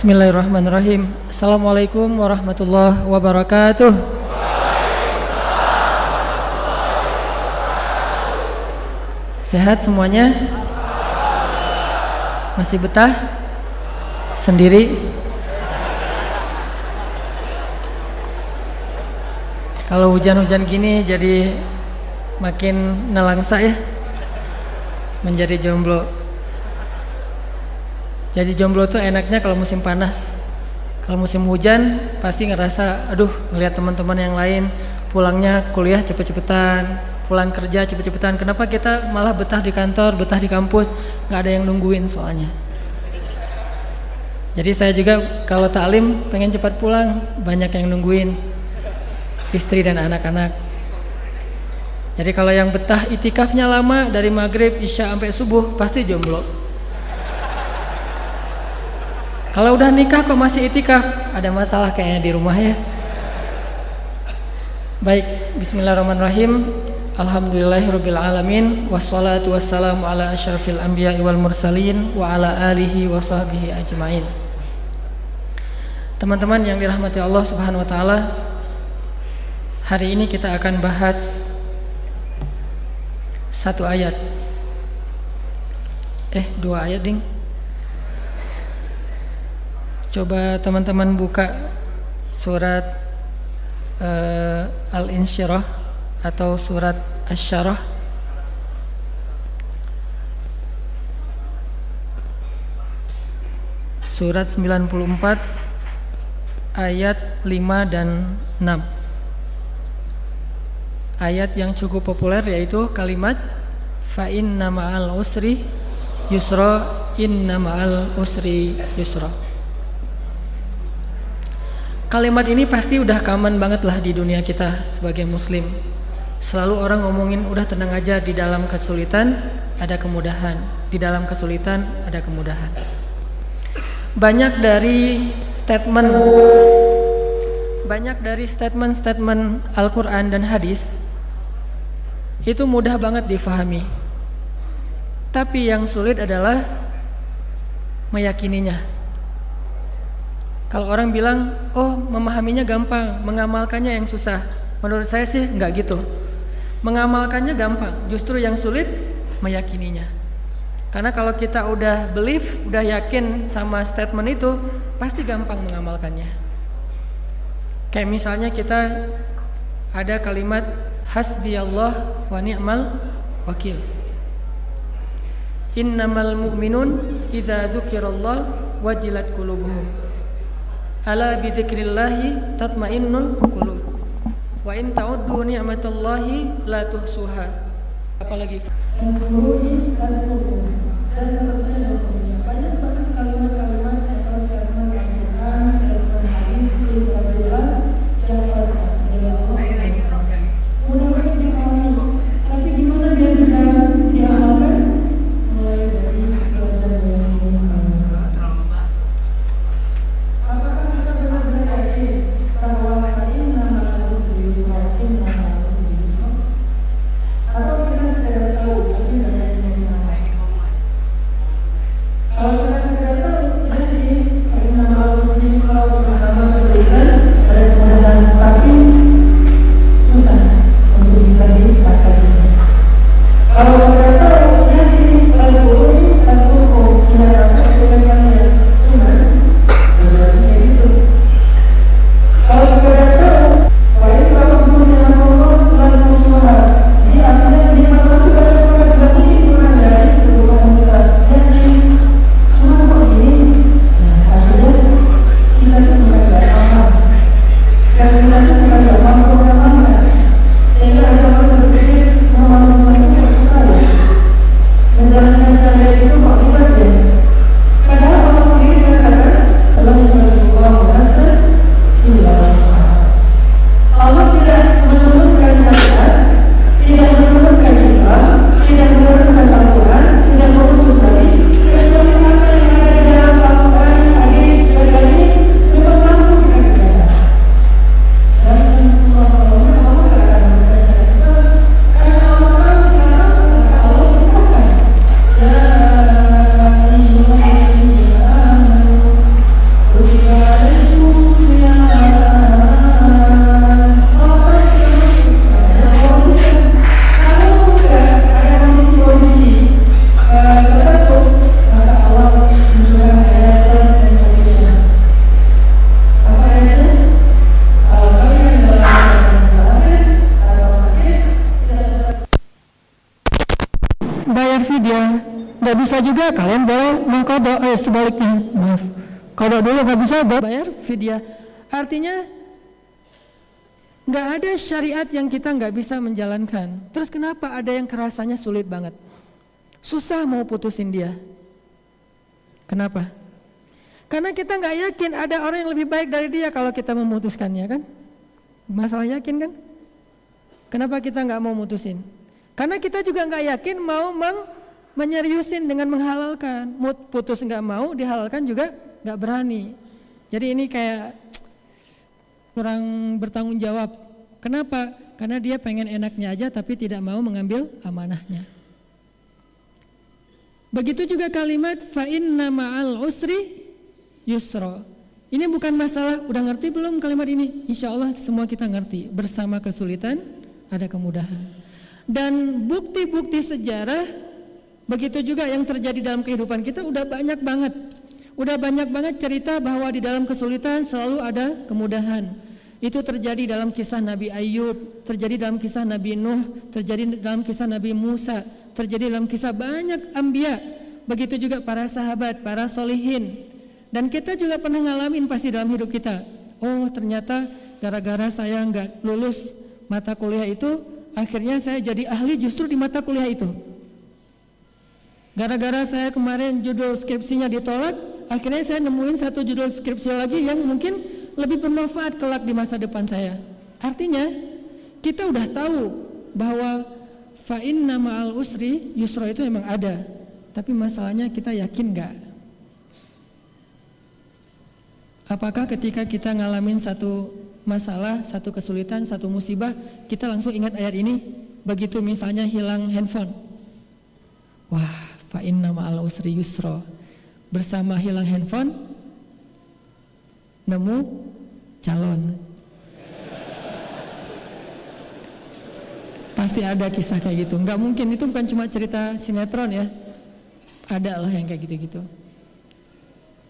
Bismillahirrahmanirrahim. Assalamualaikum warahmatullahi wabarakatuh. Sehat semuanya? Masih betah? Sendiri? Kalau hujan-hujan gini jadi makin nelangsa ya, menjadi jomblo. Jadi jomblo tuh enaknya kalau musim panas. Kalau musim hujan pasti ngerasa, aduh ngelihat teman-teman yang lain pulangnya kuliah cepet-cepetan, pulang kerja cepet-cepetan. Kenapa kita malah betah di kantor, betah di kampus, nggak ada yang nungguin soalnya. Jadi saya juga kalau taklim pengen cepat pulang, banyak yang nungguin, istri dan anak-anak. Jadi kalau yang betah itikafnya lama dari maghrib, isya sampai subuh pasti jomblo. Kalau udah nikah kok masih itikaf, ada masalah kayaknya di rumah ya. Baik, bismillahirrahmanirrahim. Alhamdulillahirabbil alamin, wassalatu wassalamu ala asyrafil anbiya'i wal mursalin wa ala alihi wa sahbihi ajmain. Teman-teman yang dirahmati Allah Subhanahu wa taala, hari ini kita akan bahas satu ayat. Dua ayat, ding. Coba teman-teman buka surat Al-Insyirah atau surat Asy-Syarah. Surat 94 ayat 5 dan 6. Ayat yang cukup populer yaitu kalimat fa inna ma'al usri yusra, inna ma'al usri yusra. Kalimat ini pasti udah common banget lah di dunia kita sebagai muslim. Selalu orang ngomongin udah tenang aja, di dalam kesulitan ada kemudahan, di dalam kesulitan ada kemudahan. Banyak dari statement Al-Quran dan hadis itu mudah banget difahami. Tapi yang sulit adalah meyakininya. Kalau orang bilang, oh memahaminya gampang, mengamalkannya yang susah. Menurut saya sih enggak gitu. Mengamalkannya gampang, justru yang sulit meyakininya. Karena kalau kita udah believe, udah yakin sama statement itu, pasti gampang mengamalkannya. Kayak misalnya kita ada kalimat hasbiyallah wa ni'mal wakil. Innamal mu'minun idza dzukirallah wajilat qulubuhum. Ala bidzikrillahi tatmainnul qulub. Wa in ta'uddu ni'matallahi la tuhsuha. Apalagi fadkuruni adkurkum dan seterusnya. Banyak banget kalimat-kalimat atau statement Al-Quran, statement hadis, ilfazillah yang fazillah dari Allah. Mudah banget difahami. Tapi gimana biar bisa diamalkan? Mulai dari belajar meyakini kalimat. Apakah kita benar-benar yakin bahwa inna ma'al usri yusra, inna ma'al usri yusra? Atau kita sekedar tahu tapi tidak yakin dengan nama? tidak bisa juga, kalian boleh mengqadha, sebaliknya, maaf, qadha dulu, nggak bisa bayar fidyah. Artinya nggak ada syariat yang kita nggak bisa menjalankan. Terus kenapa ada yang kerasanya sulit banget, susah mau putusin dia? Kenapa? Karena kita nggak yakin ada orang yang lebih baik dari dia kalau kita memutuskannya, kan? Masalah yakin, kan? Kenapa kita nggak mau mutusin? Karena kita juga nggak yakin mau menyeriusin dengan menghalalkan. Putus nggak mau, dihalalkan juga nggak berani. Jadi ini kayak kurang bertanggung jawab. Kenapa? Karena dia pengen enaknya aja tapi tidak mau mengambil amanahnya. Begitu juga kalimat fa inna ma'al usri yusra. Ini bukan masalah udah ngerti belum kalimat ini? Insya Allah semua kita ngerti. Bersama kesulitan ada kemudahan. Dan bukti-bukti sejarah begitu juga yang terjadi dalam kehidupan kita udah banyak banget. Udah banyak banget cerita bahwa di dalam kesulitan selalu ada kemudahan. Itu terjadi dalam kisah Nabi Ayub, terjadi dalam kisah Nabi Nuh, terjadi dalam kisah Nabi Musa, terjadi dalam kisah banyak anbiya. Begitu juga para sahabat, para solihin. Dan kita juga pernah ngalamin pasti dalam hidup kita. Oh, ternyata gara-gara saya nggak lulus mata kuliah itu, akhirnya saya jadi ahli justru di mata kuliah itu. Gara-gara saya kemarin judul skripsinya ditolak, akhirnya saya nemuin satu judul skripsi lagi yang mungkin lebih bermanfaat kelak di masa depan saya. Artinya kita udah tahu bahwa fa inna ma'al usri yusra itu memang ada. Tapi masalahnya kita yakin gak? Apakah ketika kita ngalamin satu masalah, satu kesulitan, satu musibah, kita langsung ingat ayat ini? Begitu misalnya hilang handphone, wah, fa inna ma'al usri yusra. Bersama hilang handphone, nemu calon. Pasti ada kisah kayak gitu. Nggak mungkin, itu bukan cuma cerita sinetron ya. Ada lah yang kayak gitu-gitu.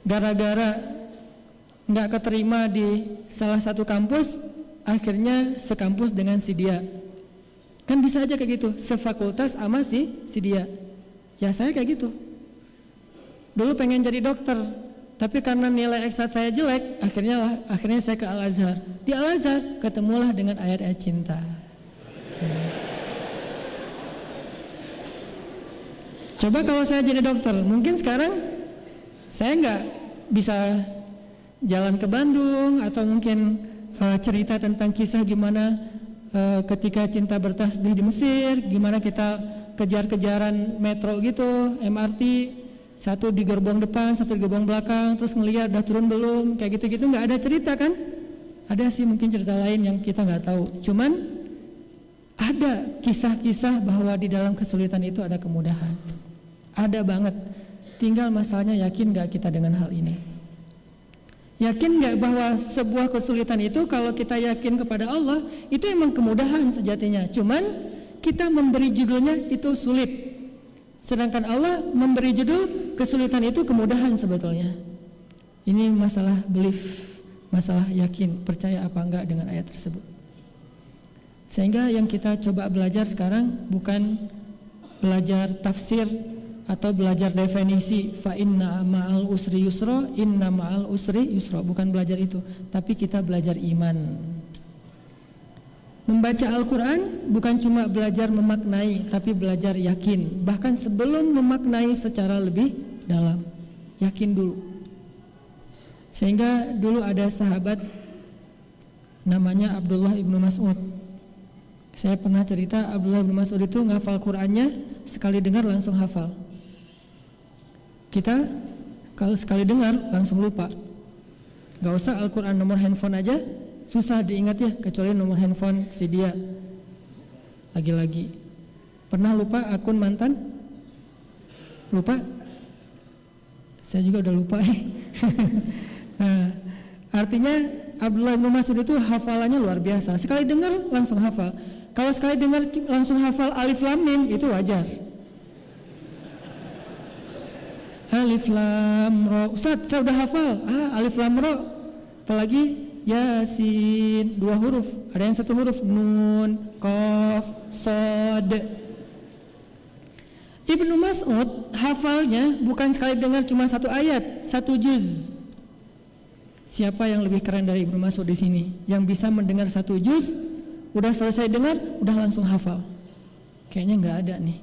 Gara-gara nggak keterima di salah satu kampus, akhirnya sekampus dengan si dia. Kan bisa aja kayak gitu, sefakultas sama si dia. Ya saya kayak gitu. Dulu pengen jadi dokter, tapi karena nilai eksat saya jelek, akhirnya saya ke Al-Azhar. Di Al-Azhar ketemulah dengan ayat-ayat cinta. Coba kalau saya jadi dokter, mungkin sekarang saya nggak bisa jalan ke Bandung, atau mungkin cerita tentang kisah gimana ketika cinta bertasbih di Mesir, gimana kita kejar-kejaran metro gitu, MRT, satu di gerbong depan, satu di gerbong belakang, terus ngelihat udah turun belum, kayak gitu-gitu. Nggak ada cerita kan? Ada sih mungkin cerita lain yang kita nggak tahu. Cuman ada kisah-kisah bahwa di dalam kesulitan itu ada kemudahan. Ada banget. Tinggal masalahnya yakin nggak kita dengan hal ini? Yakin nggak bahwa sebuah kesulitan itu kalau kita yakin kepada Allah itu emang kemudahan sejatinya. Cuman kita memberi judulnya itu sulit. Sedangkan Allah memberi judul kesulitan itu kemudahan sebetulnya. Ini masalah belief, masalah yakin, percaya apa enggak dengan ayat tersebut. Sehingga yang kita coba belajar sekarang bukan belajar tafsir atau belajar definisi fa inna ma'al usri yusra, inna ma'al usri yusra, bukan belajar itu, tapi kita belajar iman. Membaca Al-Quran bukan cuma belajar memaknai, tapi belajar yakin. Bahkan sebelum memaknai secara lebih dalam, yakin dulu. Sehingga dulu ada sahabat namanya Abdullah ibnu Mas'ud. Saya pernah cerita Abdullah ibnu Mas'ud itu ngafal Qurannya, sekali dengar langsung hafal. Kita kalau sekali dengar langsung lupa. Gak usah Al-Quran, nomor handphone aja susah diingat ya, kecuali nomor handphone si dia. Lagi-lagi pernah lupa akun mantan? Lupa? Saya juga udah lupa. Nah, artinya Abdullah bin Mas'ud itu hafalannya luar biasa. Sekali dengar langsung hafal. Kalau sekali dengar langsung hafal alif lam mim itu wajar. Alif lam ro, Ustaz saya udah hafal. Alif lam ro, apalagi Yasin, 2 huruf, ada yang 1 huruf, nun, qaf, shad. Ibnu Mas'ud hafalnya bukan sekali dengar cuma satu ayat, satu juz. Siapa yang lebih keren dari Ibnu Mas'ud di sini? Yang bisa mendengar satu juz, udah selesai dengar, udah langsung hafal. Kayaknya nggak ada nih.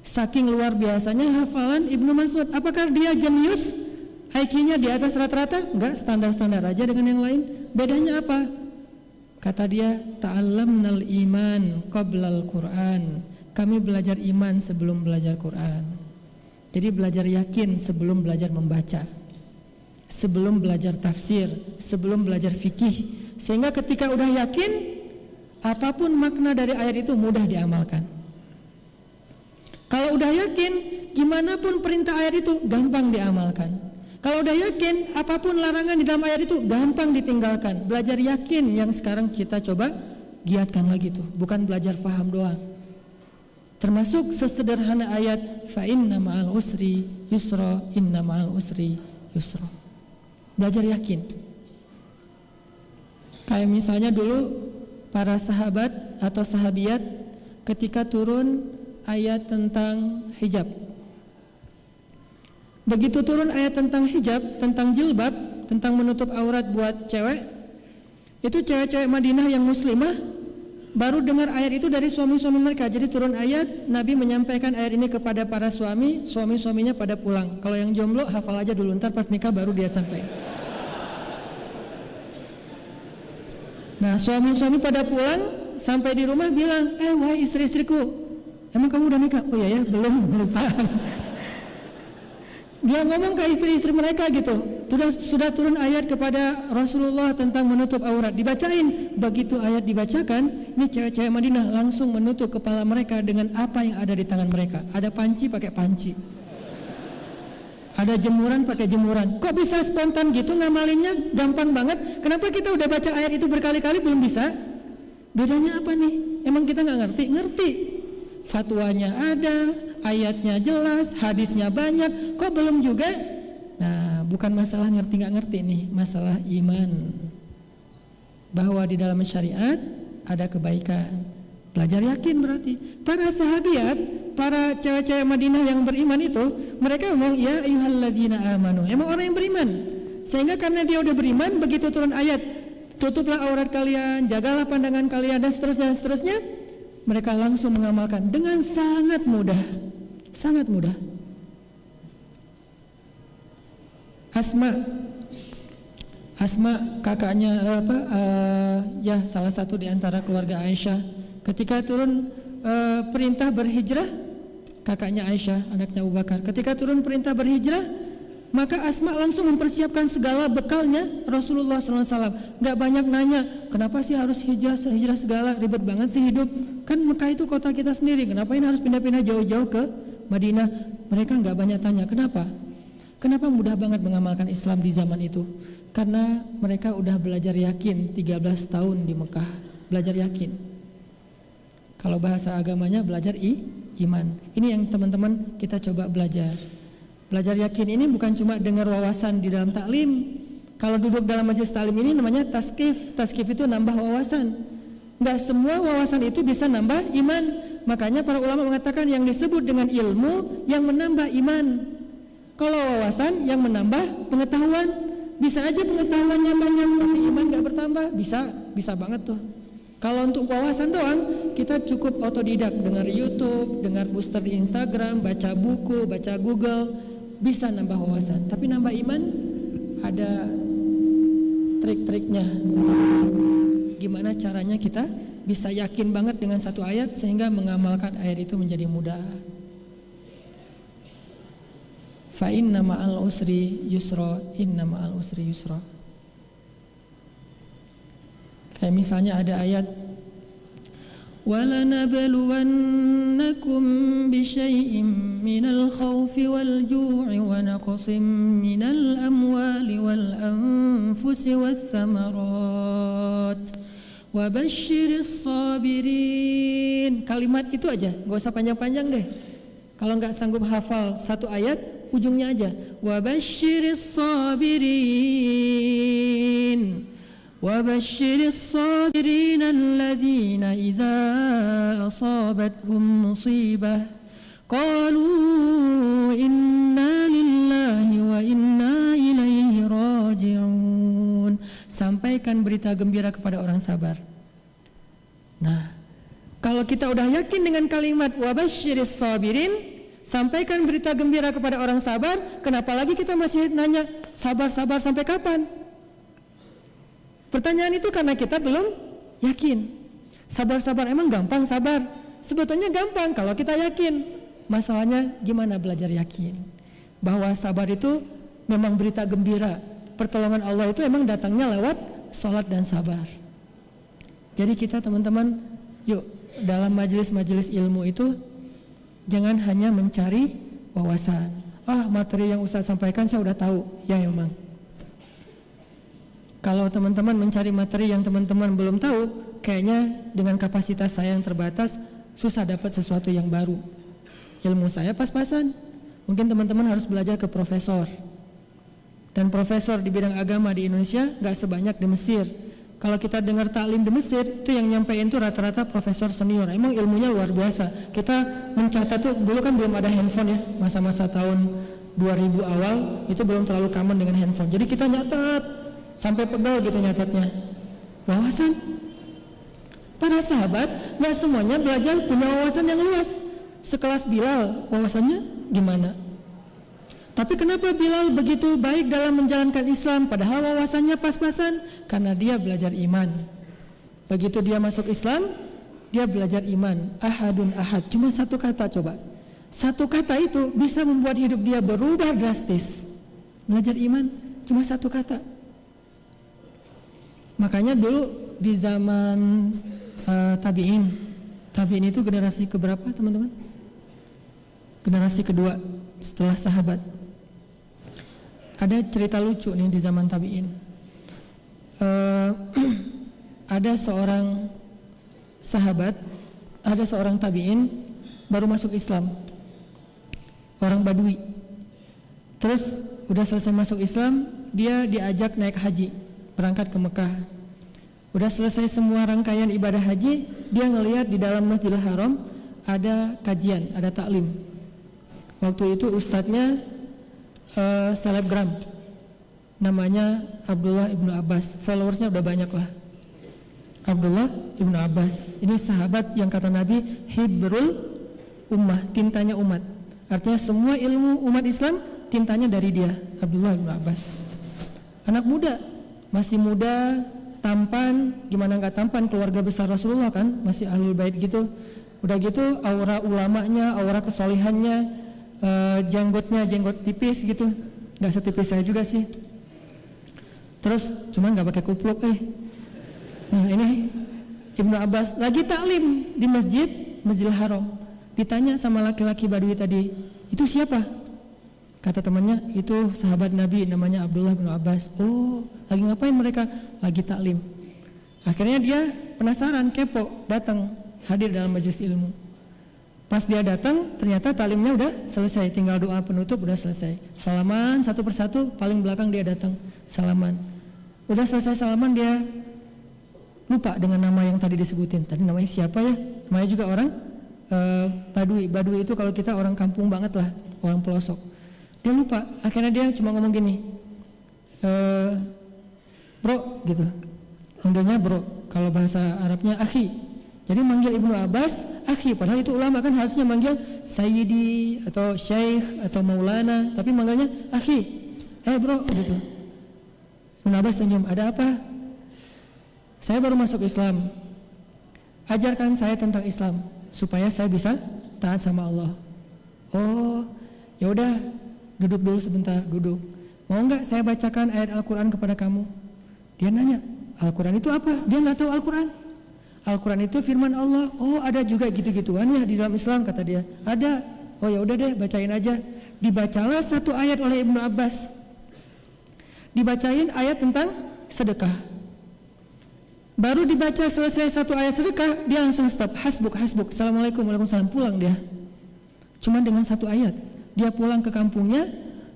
Saking luar biasanya hafalan Ibnu Mas'ud. Apakah dia jenius? IQ-nya di atas rata-rata? Enggak, standar-standar aja dengan yang lain. Bedanya apa? Kata dia, ta'allamnal iman qablal Qur'an. Kami belajar iman sebelum belajar Quran. Jadi belajar yakin sebelum belajar membaca, sebelum belajar tafsir, sebelum belajar fikih. Sehingga ketika udah yakin, apapun makna dari ayat itu mudah diamalkan. Kalau udah yakin, gimana pun perintah ayat itu gampang diamalkan. Kalau udah yakin, apapun larangan di dalam ayat itu gampang ditinggalkan. Belajar yakin yang sekarang kita coba giatkan lagi tuh, bukan belajar faham doang. Termasuk sesederhana ayat fa inna ma'al usri yusra, inna ma'al usri yusra. Belajar yakin. Kayak misalnya dulu para sahabat atau sahabiat ketika turun ayat tentang hijab. Begitu turun ayat tentang hijab, tentang jilbab, tentang menutup aurat buat cewek, itu cewek-cewek Madinah yang muslimah baru dengar ayat itu dari suami-suami mereka. Jadi turun ayat, Nabi menyampaikan ayat ini kepada para suami, suami-suaminya pada pulang. Kalau yang jomblo hafal aja dulu, ntar pas nikah baru dia sampai. Nah, suami-suami pada pulang, sampai di rumah bilang, wahai istri-istriku, emang kamu udah nikah? Oh iya ya, belum, lupa. Dia ngomong ke istri-istri mereka gitu, sudah turun ayat kepada Rasulullah tentang menutup aurat, dibacain. Begitu ayat dibacakan, ini cewek-cewek Madinah langsung menutup kepala mereka dengan apa yang ada di tangan mereka. Ada panci pakai panci, ada jemuran pakai jemuran. Kok bisa spontan gitu ngamalinnya? Gampang banget. Kenapa kita udah baca ayat itu berkali-kali belum bisa? Bedanya apa nih? Emang kita nggak ngerti? Ngerti. Fatwanya ada, ayatnya jelas, hadisnya banyak, kok belum juga? Nah, bukan masalah ngerti nggak ngerti nih, masalah iman. Bahwa di dalam syariat ada kebaikan. Belajar yakin berarti. Para sahabiat, para cewek-cewek Madinah yang beriman itu, mereka ngomong ya ayyuhalladzina amanu. Emang orang yang beriman. Sehingga karena dia udah beriman, begitu turun ayat, tutuplah aurat kalian, jagalah pandangan kalian, dan seterusnya, seterusnya. Mereka langsung mengamalkan dengan sangat mudah, sangat mudah. Asma kakaknya ya salah satu di antara keluarga Aisyah. Ketika turun perintah berhijrah, kakaknya Aisyah, anaknya Abu Bakar. Ketika turun perintah berhijrah, maka Asma langsung mempersiapkan segala bekalnya Rasulullah SAW. Gak banyak nanya, kenapa sih harus hijrah segala, ribet banget sih hidup. Kan Mekah itu kota kita sendiri, kenapa ini harus pindah-pindah jauh-jauh ke Madinah? Mereka gak banyak tanya, kenapa? Kenapa mudah banget mengamalkan Islam di zaman itu? Karena mereka udah belajar yakin 13 tahun di Mekah. Belajar yakin. Kalau bahasa agamanya belajar iman. Ini yang teman-teman kita coba belajar. Belajar yakin ini bukan cuma dengar wawasan di dalam taklim. Kalau duduk dalam majelis taklim ini namanya taskif. Taskif itu nambah wawasan. Nggak semua wawasan itu bisa nambah iman. Makanya para ulama mengatakan yang disebut dengan ilmu yang menambah iman. Kalau wawasan yang menambah pengetahuan. Bisa aja pengetahuannya banyak tapi iman nggak bertambah. Bisa banget tuh. Kalau untuk wawasan doang, kita cukup otodidak, dengar YouTube, dengar booster di Instagram, baca buku, baca Google, bisa nambah wawasan. Tapi nambah iman ada trik-triknya. Gimana caranya kita bisa yakin banget dengan satu ayat sehingga mengamalkan ayat itu menjadi mudah. Fa inna ma'al usri yusra, inna ma'al usri yusra. Kayak misalnya ada ayat وَلَنَبْلُوَنَّكُمْ بِشَيْءٍ مِّنَ الْخَوْفِ وَالْجُوعِ وَنَقْصٍ مِّنَ الْأَمْوَالِ وَالْأَنفُسِ وَالثَّمَرَاتِ وَبَشِّرِ الصَّابِرِينَ. Kalimat itu aja, gak usah panjang-panjang deh. Kalau nggak sanggup hafal satu ayat, ujungnya aja وَبَشِّرِ الصَّابِرِينَ وَبَشِّرِ الصَّابِرِينَ الَّذِينَ إِذَا أَصَابَتْهُمْ مُصِيبَةٌ Qalu inna lillahi wa inna ilaihi raji'un. Sampaikan berita gembira kepada orang sabar. Nah, kalau kita udah yakin dengan kalimat wabasyiris sabirin, sampaikan berita gembira kepada orang sabar, kenapa lagi kita masih nanya sabar-sabar sampai kapan? Pertanyaan itu karena kita belum yakin. Sabar-sabar emang gampang sabar? Sebetulnya gampang kalau kita yakin. Masalahnya gimana belajar yakin bahwa sabar itu memang berita gembira. Pertolongan Allah itu emang datangnya lewat sholat dan sabar. Jadi kita teman-teman, yuk dalam majelis-majelis ilmu itu jangan hanya mencari wawasan. Materi yang Ustaz sampaikan saya udah tahu. Ya memang. Kalau teman-teman mencari materi yang teman-teman belum tahu, kayaknya dengan kapasitas saya yang terbatas susah dapat sesuatu yang baru. Ilmu saya pas-pasan. Mungkin teman-teman harus belajar ke profesor. Dan profesor di bidang agama di Indonesia gak sebanyak di Mesir. Kalau kita dengar taklim di Mesir, itu yang nyampein tuh rata-rata profesor senior. Emang ilmunya luar biasa. Kita mencatat tuh, dulu kan belum ada handphone ya, masa-masa tahun 2000 awal itu belum terlalu common dengan handphone. Jadi kita nyatat sampai pegel gitu nyatatnya. Wawasan. Para sahabat gak semuanya belajar punya wawasan yang luas. Sekelas Bilal, wawasannya gimana? Tapi kenapa Bilal begitu baik dalam menjalankan Islam padahal wawasannya pas-pasan? Karena dia belajar iman. Begitu dia masuk Islam, dia belajar iman. Ahadun ahad, cuma satu kata coba. Satu kata itu bisa membuat hidup dia berubah drastis. Belajar iman, cuma satu kata. Makanya dulu di zaman tabi'in itu generasi keberapa teman-teman? Generasi kedua setelah sahabat. Ada cerita lucu nih di zaman tabi'in. Ada seorang sahabat, ada seorang tabi'in baru masuk Islam, orang Badui. Terus udah selesai masuk Islam, dia diajak naik haji, berangkat ke Mekah. Udah selesai semua rangkaian ibadah haji, dia ngelihat di dalam Masjidil Haram ada kajian, ada taklim. Waktu itu ustadznya selebgram, namanya Abdullah ibnu Abbas, followersnya udah banyak lah. Abdullah ibnu Abbas, ini sahabat yang kata Nabi hibrul ummah, tintanya umat. Artinya semua ilmu umat Islam tintanya dari dia, Abdullah ibnu Abbas. Anak muda, masih muda, tampan, gimana nggak tampan, keluarga besar Rasulullah kan, masih ahlul bait gitu. Udah gitu aura ulamanya, aura kesolihannya, jenggotnya jenggot tipis gitu, nggak setipis saya juga sih. Terus cuman nggak pakai kupluk. Nah ini Ibnu Abbas lagi taklim di Masjidil Haram. Ditanya sama laki-laki Badui tadi, itu siapa? Kata temannya, itu sahabat Nabi namanya Abdullah bin Abbas. Oh, lagi ngapain mereka? Lagi taklim. Akhirnya dia penasaran, kepo, datang hadir dalam majelis ilmu. Pas dia datang, ternyata taklimnya udah selesai, tinggal doa penutup udah selesai. Salaman satu persatu, paling belakang dia datang, salaman. Udah selesai salaman, dia lupa dengan nama yang tadi disebutin. Tadi namanya siapa ya? Namanya juga orang Badui. Badui itu kalau kita orang kampung banget lah, orang pelosok. Dia lupa, akhirnya dia cuma ngomong gini, bro gitu, manggilnya bro, kalau bahasa Arabnya akhi. Jadi manggil Ibnu Abbas akhi, padahal itu ulama kan harusnya manggil sayyidi atau syekh atau maulana, tapi manggilnya akhi. Bro gitu. Ibnu Abbas senyum, ada apa? Saya baru masuk Islam, ajarkan saya tentang Islam supaya saya bisa taat sama Allah. Oh ya udah, duduk dulu sebentar, duduk. Mau nggak saya bacakan ayat Al-Quran kepada kamu? Dia nanya, Al-Quran itu apa? Dia nggak tahu Al-Quran. Al-Quran itu firman Allah. Oh ada juga gitu-gituan ya di dalam Islam, kata dia. Ada. Oh ya udah deh, bacain aja. Dibacalah satu ayat oleh Ibnu Abbas. Dibacain ayat tentang sedekah. Baru dibaca selesai satu ayat sedekah, dia langsung stop. Hasbuk, hasbuk. Assalamualaikum, waalaikumsalam. Pulang dia. Cuma dengan satu ayat. Dia pulang ke kampungnya,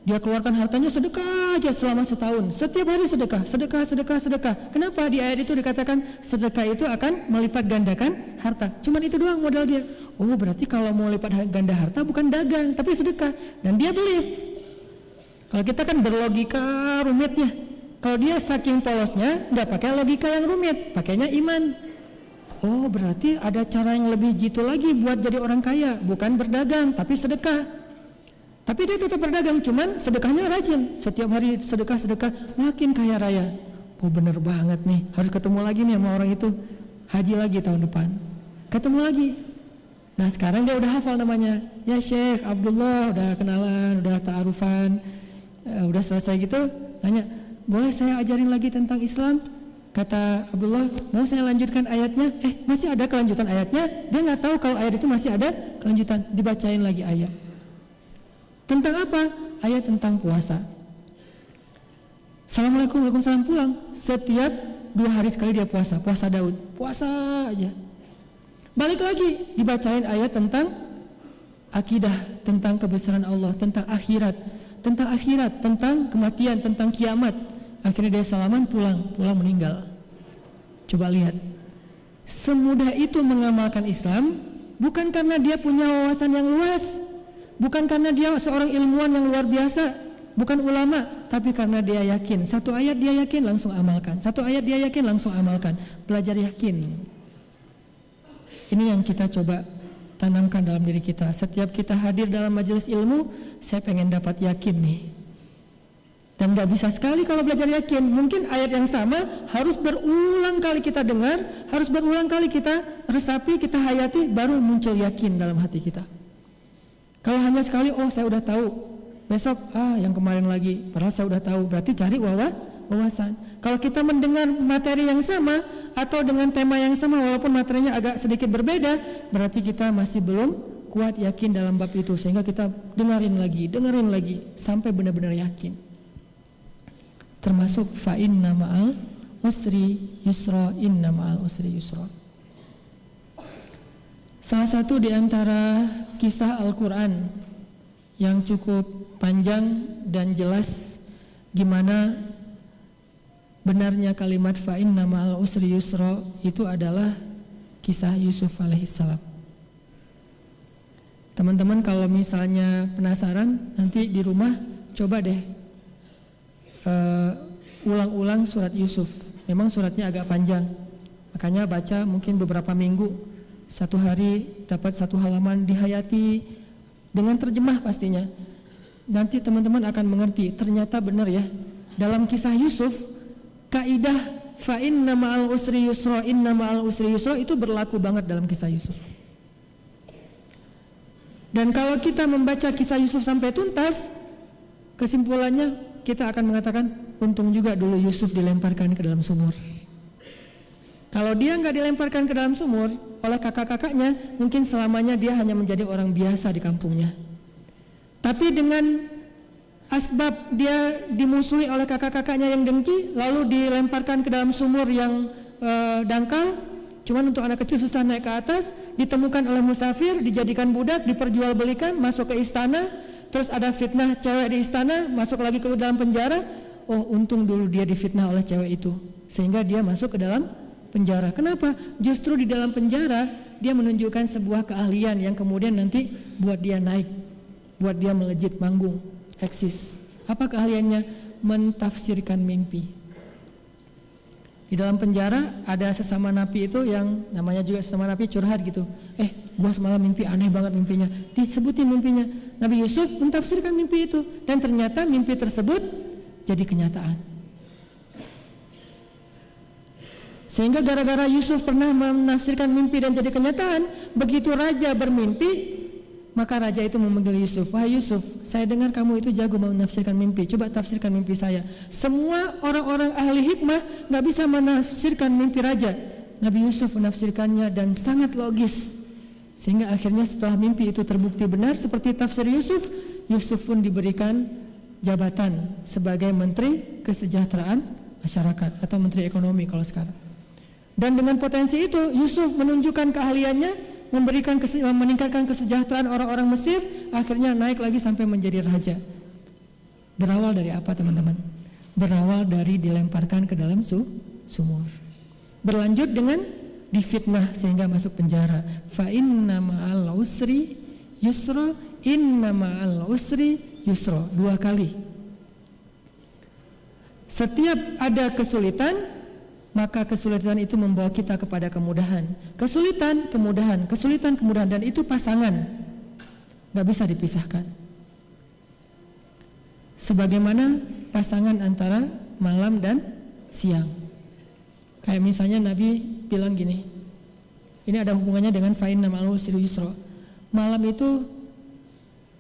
Dia keluarkan hartanya sedekah aja selama setahun. Setiap hari sedekah, sedekah, sedekah, sedekah. Kenapa di ayat itu dikatakan sedekah itu akan melipat gandakan harta? Cuman itu doang modal dia. Oh, berarti kalau mau lipat ganda harta bukan dagang, tapi sedekah. Dan dia believe. Kalau kita kan berlogika rumitnya. Kalau dia saking polosnya, nggak pakai logika yang rumit, pakainya iman. Oh, berarti ada cara yang lebih jitu lagi buat jadi orang kaya, bukan berdagang, tapi sedekah. Tapi dia tetap berdagang, cuman sedekahnya rajin. Setiap hari sedekah, makin kaya raya. Oh, bener banget nih, harus ketemu lagi nih sama orang itu. Haji lagi tahun depan, ketemu lagi. Nah, sekarang dia udah hafal namanya. Ya Syekh Abdullah, udah kenalan, udah ta'arufan, udah selesai gitu. Nanya, boleh saya ajarin lagi tentang Islam? Kata Abdullah, mau saya lanjutkan ayatnya? Masih ada kelanjutan ayatnya? Dia nggak tahu kalau ayat itu masih ada kelanjutan. Dibacain lagi ayat. Tentang apa? Ayat tentang puasa. Assalamualaikum, waalaikumsalam, pulang. Setiap 2 hari sekali dia puasa. Puasa Daud, puasa aja. Balik lagi, dibacain ayat tentang akidah, tentang kebesaran Allah, tentang akhirat, tentang kematian, tentang kiamat. Akhirnya dia salaman, pulang meninggal. Coba lihat, semudah itu mengamalkan Islam, bukan karena dia punya wawasan yang luas, bukan karena dia seorang ilmuwan yang luar biasa, bukan ulama, tapi karena dia yakin. Satu ayat dia yakin, langsung amalkan. Satu ayat dia yakin, langsung amalkan. Belajar yakin. Ini yang kita coba tanamkan dalam diri kita. Setiap kita hadir dalam majelis ilmu, saya pengen dapat yakin nih. Dan gak bisa sekali kalau belajar yakin. Mungkin ayat yang sama harus berulang kali kita dengar, harus berulang kali kita resapi, kita hayati, baru muncul yakin dalam hati kita. Kalau hanya sekali, oh saya udah tahu, besok yang kemarin lagi, padahal saya udah tahu, berarti cari wawasan. Kalau kita mendengar materi yang sama atau dengan tema yang sama, walaupun materinya agak sedikit berbeda, berarti kita masih belum kuat yakin dalam bab itu, sehingga kita dengerin lagi sampai benar-benar yakin. Termasuk fa inna ma'al usri yusra, inna ma'al usri yusra. Salah satu di antara kisah Al-Quran yang cukup panjang dan jelas gimana benarnya kalimat fa inna ma'al usri yusra itu adalah kisah Yusuf alaihissalam. Teman-teman kalau misalnya penasaran, nanti di rumah coba deh ulang-ulang surat Yusuf. Memang suratnya agak panjang, makanya baca mungkin beberapa minggu. Satu hari dapat 1 halaman, dihayati dengan terjemah pastinya. Nanti teman-teman akan mengerti, ternyata benar ya. Dalam kisah Yusuf, kaidah fa inna ma'al usri yusra, inna ma'al usri yusra itu berlaku banget dalam kisah Yusuf. Dan kalau kita membaca kisah Yusuf sampai tuntas, kesimpulannya kita akan mengatakan, untung juga dulu Yusuf dilemparkan ke dalam sumur. Kalau dia nggak dilemparkan ke dalam sumur oleh kakak-kakaknya, mungkin selamanya dia hanya menjadi orang biasa di kampungnya. Tapi dengan asbab dia dimusuhi oleh kakak-kakaknya yang dengki, lalu dilemparkan ke dalam sumur yang dangkal, cuman untuk anak kecil susah naik ke atas, ditemukan oleh musafir, dijadikan budak, diperjualbelikan, masuk ke istana, terus ada fitnah cewek di istana, masuk lagi ke dalam penjara. Oh, untung dulu dia difitnah oleh cewek itu, sehingga dia masuk ke dalam penjara. Kenapa? Justru di dalam penjara dia menunjukkan sebuah keahlian yang kemudian nanti buat dia naik, buat dia melejit manggung, eksis. Apa keahliannya? Mentafsirkan mimpi. Di dalam penjara ada sesama napi itu yang namanya juga sesama napi curhat gitu. Gua semalam mimpi aneh banget mimpinya. Disebutin mimpinya. Nabi Yusuf mentafsirkan mimpi itu, dan ternyata mimpi tersebut jadi kenyataan. Sehingga gara-gara Yusuf pernah menafsirkan mimpi dan jadi kenyataan, begitu raja bermimpi, maka raja itu memanggil Yusuf. Wahai Yusuf, saya dengar kamu itu jago menafsirkan mimpi, coba tafsirkan mimpi saya. Semua orang-orang ahli hikmah gak bisa menafsirkan mimpi raja. Nabi Yusuf menafsirkannya dan sangat logis, sehingga akhirnya setelah mimpi itu terbukti benar seperti tafsir Yusuf, Yusuf pun diberikan jabatan sebagai Menteri Kesejahteraan Masyarakat atau Menteri Ekonomi kalau sekarang. Dan dengan potensi itu Yusuf menunjukkan keahliannya, meningkatkan kesejahteraan orang-orang Mesir, akhirnya naik lagi sampai menjadi raja. Berawal dari apa teman-teman? Berawal dari dilemparkan ke dalam sumur. Berlanjut dengan difitnah sehingga masuk penjara. Fa inna ma'al usri yusra, inna ma'al usri yusra, 2 kali. Setiap ada kesulitan, maka kesulitan itu membawa kita kepada kemudahan. Kesulitan, kemudahan, kesulitan, kemudahan, dan itu pasangan, gak bisa dipisahkan. Sebagaimana pasangan antara malam dan siang. Kayak misalnya Nabi bilang gini, ini ada hubungannya dengan fa inna ma'al usri yusra. Malam itu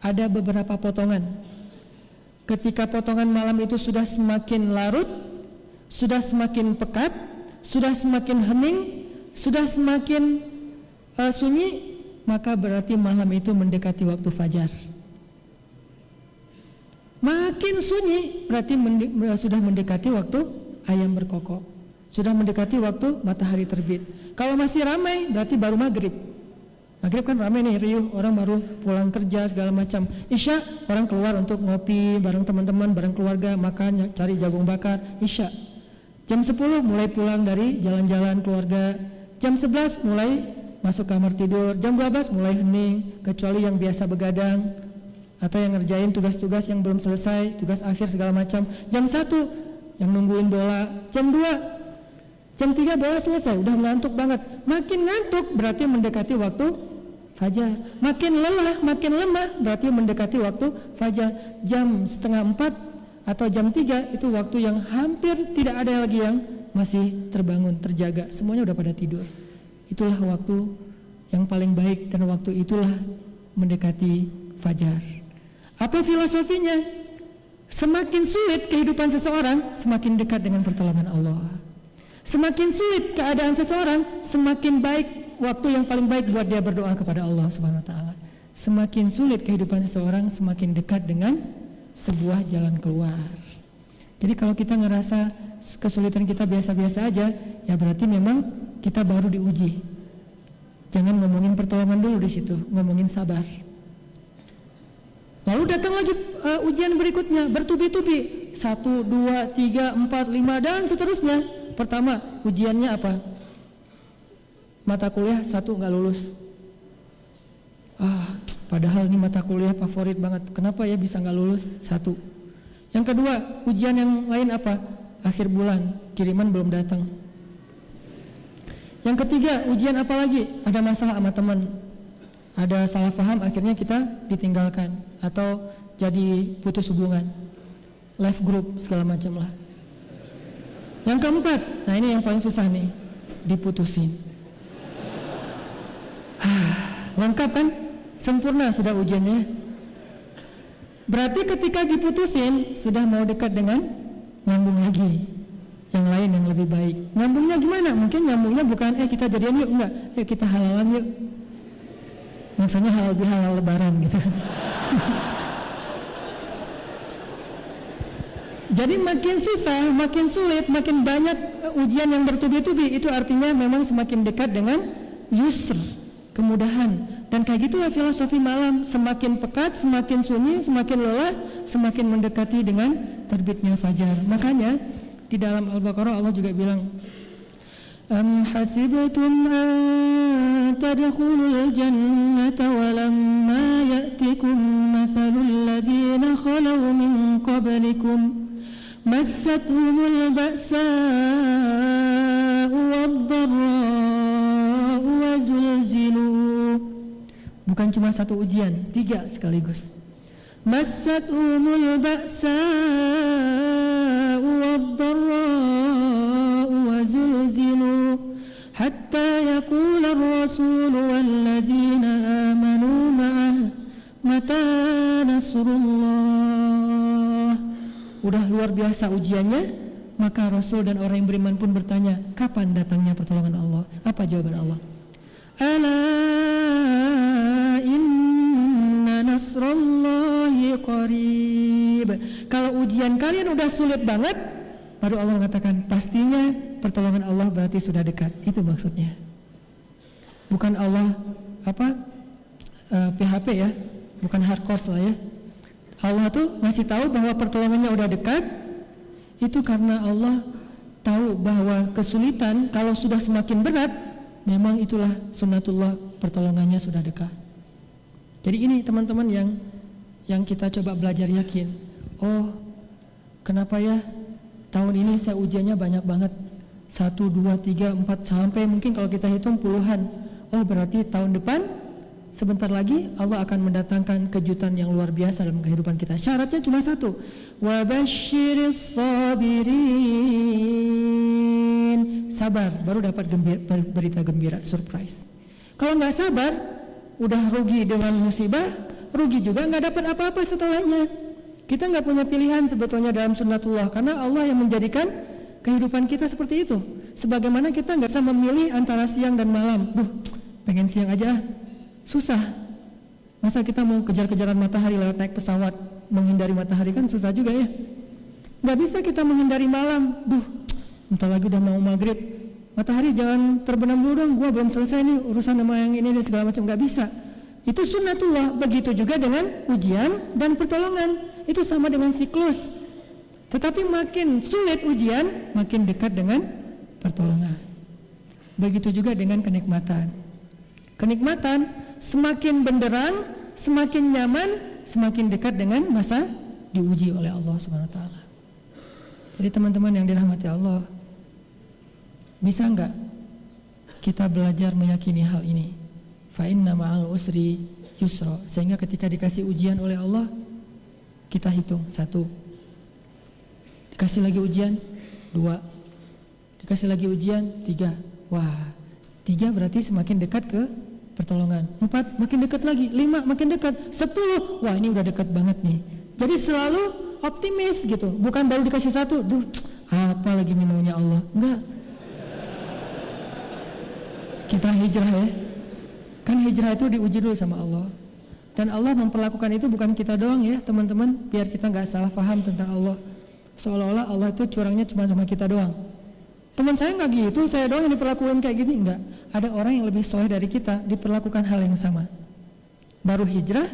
ada beberapa potongan. Ketika potongan malam itu sudah semakin larut, sudah semakin pekat, sudah semakin hening, sudah semakin sunyi, maka berarti malam itu mendekati waktu fajar. Makin sunyi berarti sudah mendekati waktu ayam berkokok, sudah mendekati waktu matahari terbit. Kalau masih ramai berarti baru maghrib. Maghrib kan ramai nih, riuh, orang baru pulang kerja segala macam. Isya orang keluar untuk ngopi bareng teman-teman, bareng keluarga, makan, cari jagung bakar. Isya jam 10 mulai pulang dari jalan-jalan keluarga. Jam 11 mulai masuk kamar tidur. Jam 12 mulai hening, kecuali yang biasa begadang atau yang ngerjain tugas-tugas yang belum selesai, tugas akhir segala macam. Jam 1 yang nungguin bola. Jam 2, jam 3 bola selesai, udah ngantuk banget. Makin ngantuk berarti mendekati waktu fajar. Makin lelah, makin lemah berarti mendekati waktu fajar. Jam 3:30 atau jam 3 itu waktu yang hampir tidak ada lagi yang masih terbangun, terjaga. Semuanya udah pada tidur. Itulah waktu yang paling baik, dan waktu itulah mendekati fajar. Apa filosofinya? Semakin sulit kehidupan seseorang, semakin dekat dengan pertolongan Allah. Semakin sulit keadaan seseorang, semakin baik waktu yang paling baik buat dia berdoa kepada Allah Subhanahu wa taala. Semakin sulit kehidupan seseorang, semakin dekat dengan sebuah jalan keluar. Jadi kalau kita ngerasa kesulitan kita biasa-biasa aja, ya berarti memang kita baru diuji. Jangan ngomongin pertolongan dulu di situ, ngomongin sabar. Lalu datang lagi ujian berikutnya, bertubi-tubi, 1, 2, 3, 4, 5 dan seterusnya. Pertama, ujiannya apa? Mata kuliah 1 nggak lulus. Padahal ini mata kuliah favorit banget. Kenapa ya bisa nggak lulus? 1. Yang kedua, ujian yang lain apa? Akhir bulan, kiriman belum datang. Yang ketiga, ujian apa lagi? Ada masalah sama teman, ada salah paham, akhirnya kita ditinggalkan atau jadi putus hubungan, live group segala macam lah. Yang keempat, nah ini yang paling susah nih, diputusin. Lengkap kan? Sempurna sudah ujiannya. Berarti ketika diputusin, sudah mau dekat dengan nyambung lagi yang lain yang lebih baik. Nyambungnya gimana? Mungkin nyambungnya bukan kita jadian yuk, enggak, kita halalan yuk. Maksudnya halal lebaran gitu. Jadi makin susah, makin sulit, makin banyak ujian yang bertubi-tubi, itu artinya memang semakin dekat dengan yusr, kemudahan. Dan kayak gitulah filosofi malam, semakin pekat, semakin sunyi, semakin lelah, semakin mendekati dengan terbitnya fajar. Makanya di dalam Al-Baqarah Allah juga bilang, Am hasibtum an tadkhulul jannata walamma ya'tikum mathalul ladzina khalaw min qablikum massatuhumul ba'sa'u wad-dharra'u wa zulzilu. Bukan cuma 1 ujian, 3 sekaligus. Massatuhumul ba'sa'u wad-dharra'u wa zulzilu hatta yaqula ar-rasul walladzina amanu ma'ah mata nasrullah. Udah luar biasa ujiannya, maka Rasul dan orang yang beriman pun bertanya, kapan datangnya pertolongan Allah? Apa jawaban Allah? Ala inna nasrullahi qarib. Kalau ujian kalian udah sulit banget, baru Allah mengatakan pastinya pertolongan Allah berarti sudah dekat. Itu maksudnya. Bukan Allah PHP ya, bukan hardcore lah ya. Allah tuh ngasih tahu bahwa pertolongannya udah dekat, itu karena Allah tahu bahwa kesulitan kalau sudah semakin berat, memang itulah sunnatullah, pertolongannya sudah dekat. Jadi ini teman-teman yang kita coba belajar yakin. Oh, kenapa ya tahun ini saya ujiannya banyak banget, 1, 2, 3, 4 sampai mungkin kalau kita hitung puluhan. Oh, berarti tahun depan sebentar lagi Allah akan mendatangkan kejutan yang luar biasa dalam kehidupan kita. Syaratnya cuma satu, wa basyiris sabirin, sabar baru dapat berita gembira, surprise. Kalau nggak sabar, udah rugi dengan musibah, rugi juga nggak dapat apa-apa setelahnya. Kita nggak punya pilihan sebetulnya dalam sunnatullah, karena Allah yang menjadikan kehidupan kita seperti itu. Sebagaimana kita nggak bisa memilih antara siang dan malam. Pengen siang aja, susah. Masa kita mau kejar-kejaran matahari lewat naik pesawat, menghindari matahari kan susah juga ya. Nggak bisa kita menghindari malam. Bentar lagi udah mau maghrib, matahari jangan terbenam dulu dong, gua belum selesai nih urusan sama yang ini dan segala macam. Nggak bisa. Itu sunnatullah. Begitu juga dengan ujian dan pertolongan. Itu sama dengan siklus. Tetapi makin sulit ujian, makin dekat dengan pertolongan. Begitu juga dengan kenikmatan. Kenikmatan semakin benderang, semakin nyaman, semakin dekat dengan masa diuji oleh Allah Subhanahu wa taala. Jadi teman-teman yang dirahmati Allah, bisa enggak kita belajar meyakini hal ini? Fa inna ma'al usri yusra, sehingga ketika dikasih ujian oleh Allah, kita hitung 1, dikasih lagi ujian 2, dikasih lagi ujian 3. Wah, 3 berarti semakin dekat ke pertolongan. 4 makin dekat lagi, 5 makin dekat, 10 wah ini udah dekat banget nih. Jadi selalu optimis gitu, bukan baru dikasih 1, apa lagi nih maunya Allah. Enggak, kita hijrah ya, kan hijrah itu diuji dulu sama Allah. Dan Allah memperlakukan itu bukan kita doang ya teman-teman, biar kita nggak salah paham tentang Allah, seolah-olah Allah itu curangnya cuma sama kita doang. Teman saya nggak gitu, saya doang yang diperlakukan kayak gini. Enggak, ada orang yang lebih soleh dari kita diperlakukan hal yang sama. Baru hijrah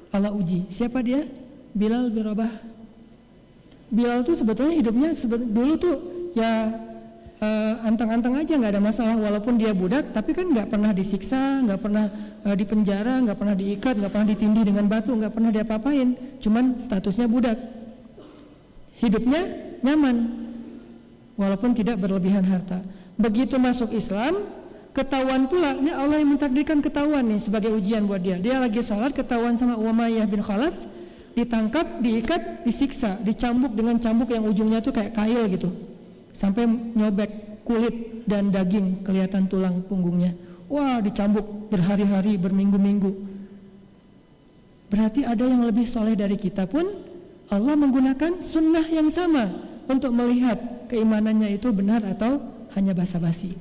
Allah uji. Siapa dia? Bilal bin Rabah. Bilal tuh sebetulnya hidupnya dulu tuh ya anteng-anteng aja, nggak ada masalah. Walaupun dia budak, tapi kan nggak pernah disiksa, nggak pernah dipenjara, nggak pernah diikat, nggak pernah ditindih dengan batu, nggak pernah diapa-apain. Cuman statusnya budak, hidupnya nyaman walaupun tidak berlebihan harta. Begitu masuk Islam, ketahuan pula, ini Allah yang mentakdirkan ketahuan nih sebagai ujian buat dia. Dia lagi sholat, ketahuan sama Umayyah bin Khalaf, ditangkap, diikat, disiksa, dicambuk dengan cambuk yang ujungnya tuh kayak kail gitu, sampai nyobek kulit dan daging, kelihatan tulang punggungnya. Wah, dicambuk berhari-hari, berminggu-minggu. Berarti ada yang lebih soleh dari kita pun Allah menggunakan sunnah yang sama untuk melihat keimanannya itu benar atau hanya basa-basi.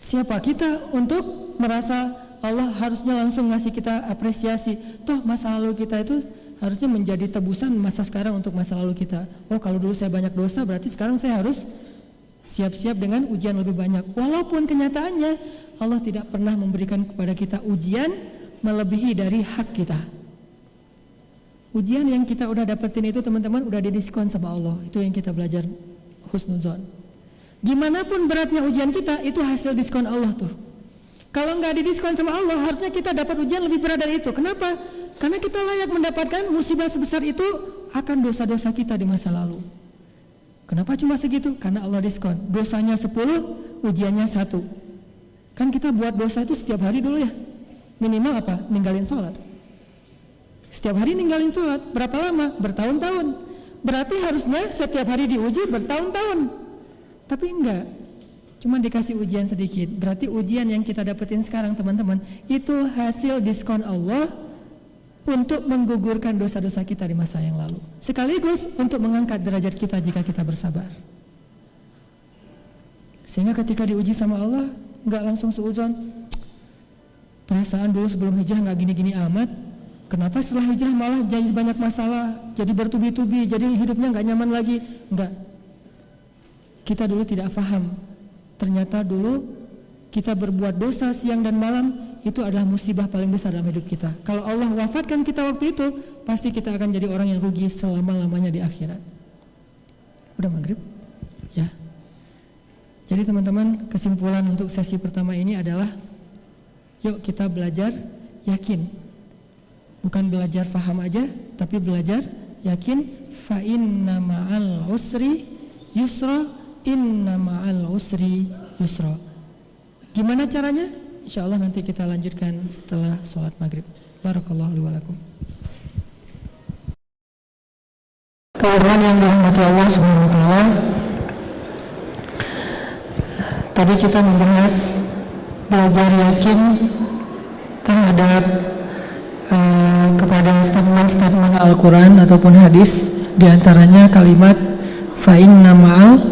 Siapa kita untuk merasa Allah harusnya langsung ngasih kita apresiasi? Toh masa lalu kita itu harusnya menjadi tebusan masa sekarang untuk masa lalu kita. Oh, kalau dulu saya banyak dosa, berarti sekarang saya harus siap-siap dengan ujian lebih banyak. Walaupun kenyataannya Allah tidak pernah memberikan kepada kita ujian melebihi dari hak kita. Ujian yang kita udah dapetin itu teman-teman udah didiskon sama Allah. Itu yang kita belajar husnuzon. Gimanapun beratnya ujian kita, itu hasil diskon Allah tuh. Kalau nggak didiskon sama Allah, harusnya kita dapat ujian lebih berat dari itu. Kenapa? Karena kita layak mendapatkan musibah sebesar itu akan dosa-dosa kita di masa lalu. Kenapa cuma segitu? Karena Allah diskon. Dosanya 10, ujiannya 1. Kan kita buat dosa itu setiap hari dulu ya. Minimal apa? Ninggalin sholat. Setiap hari ninggalin sholat. Berapa lama? Bertahun-tahun. Berarti harusnya setiap hari diuji bertahun-tahun. Tapi enggak, cuma dikasih ujian sedikit. Berarti ujian yang kita dapetin sekarang teman-teman, itu hasil diskon Allah untuk menggugurkan dosa-dosa kita di masa yang lalu, sekaligus untuk mengangkat derajat kita jika kita bersabar. Sehingga ketika diuji sama Allah, enggak langsung suuzon, perasaan dulu sebelum hijrah enggak gini-gini amat, kenapa setelah hijrah malah jadi banyak masalah, jadi bertubi-tubi, jadi hidupnya enggak nyaman lagi. Enggak, kita dulu tidak paham, ternyata dulu kita berbuat dosa siang dan malam itu adalah musibah paling besar dalam hidup kita. Kalau Allah wafatkan kita waktu itu, pasti kita akan jadi orang yang rugi selama-lamanya di akhirat. Udah maghrib? Ya. Jadi teman-teman, kesimpulan untuk sesi pertama ini adalah, yuk kita belajar yakin. Bukan belajar faham aja, tapi belajar yakin. Fa inna ma'al usri yusra, inna ma'al usri yusra. Gimana caranya? Insyaallah nanti kita lanjutkan setelah sholat maghrib. Barakallahu li wa lakum. Teman-teman yang dirahmati Allah Subhanahu wa taala, tadi kita membahas belajar yakin terhadap kepada statement-statement Al-Quran ataupun hadis, diantaranya kalimat fa inna ma'al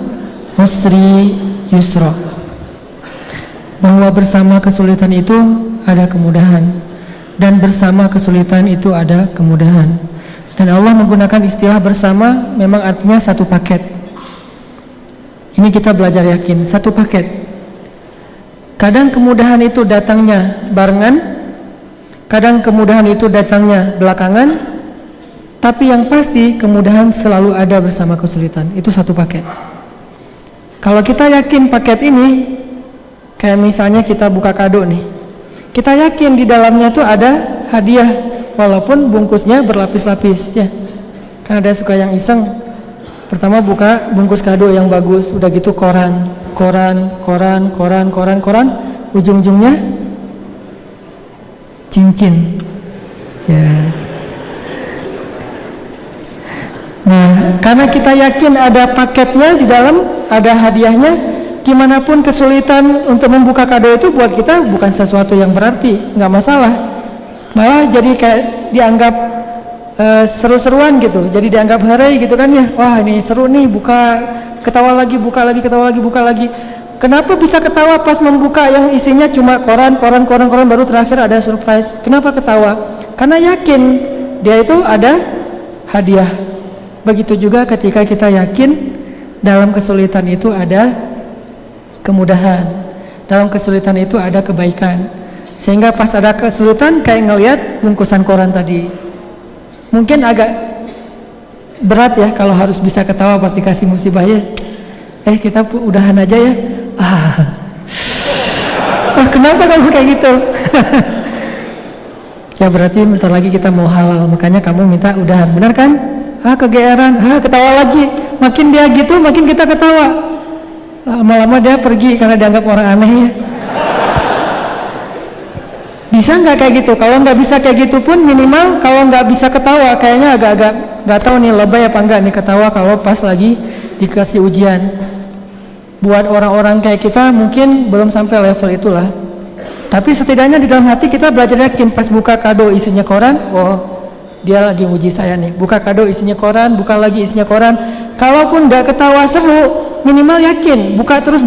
usri yusra, bahwa bersama kesulitan itu ada kemudahan, dan bersama kesulitan itu ada kemudahan. Dan Allah menggunakan istilah bersama memang artinya satu paket. Ini kita belajar yakin, satu paket. Kadang kemudahan itu datangnya barengan, kadang kemudahan itu datangnya belakangan, tapi yang pasti kemudahan selalu ada bersama kesulitan. Itu satu paket. Kalau kita yakin paket ini, kayak misalnya kita buka kado nih, kita yakin di dalamnya tuh ada hadiah, walaupun bungkusnya berlapis-lapis ya. Kan ada suka yang iseng, pertama buka bungkus kado yang bagus, udah gitu koran, ujung-ujungnya cincin ya. Nah, karena kita yakin ada paketnya di dalam, ada hadiahnya, gimana pun kesulitan untuk membuka kado itu buat kita bukan sesuatu yang berarti, nggak masalah, malah jadi kayak dianggap seru-seruan gitu, jadi dianggap harai gitu kan ya. Wah ini seru nih, buka, ketawa lagi, buka lagi, ketawa lagi, buka lagi. Kenapa bisa ketawa pas membuka yang isinya cuma koran, baru terakhir ada surprise? Kenapa ketawa? Karena yakin dia itu ada hadiah. Begitu juga ketika kita yakin dalam kesulitan itu ada kemudahan, dalam kesulitan itu ada kebaikan. Sehingga pas ada kesulitan kayak ngelihat bungkusan koran tadi, mungkin agak berat ya kalau harus bisa ketawa pas dikasih musibah ya. Kita udahan aja ya. Kenapa kamu kayak gitu? Ya berarti bentar lagi kita mau halal, makanya kamu minta udahan, benar kan? Kegeeran, ketawa lagi. Makin dia gitu, makin kita ketawa. Lama-lama dia pergi karena dianggap orang aneh ya. Bisa nggak kayak gitu? Kalau nggak bisa kayak gitu pun minimal kalau nggak bisa ketawa, kayaknya agak-agak nggak tahu nih lebay apa enggak nih ketawa kalau pas lagi dikasih ujian. Buat orang-orang kayak kita mungkin belum sampai level itulah. Tapi setidaknya di dalam hati kita belajar yakin, pas buka kado isinya koran, oh dia lagi uji saya nih. Buka kado isinya koran, buka lagi isinya koran. Kalaupun nggak ketawa seru, minimal yakin, buka terus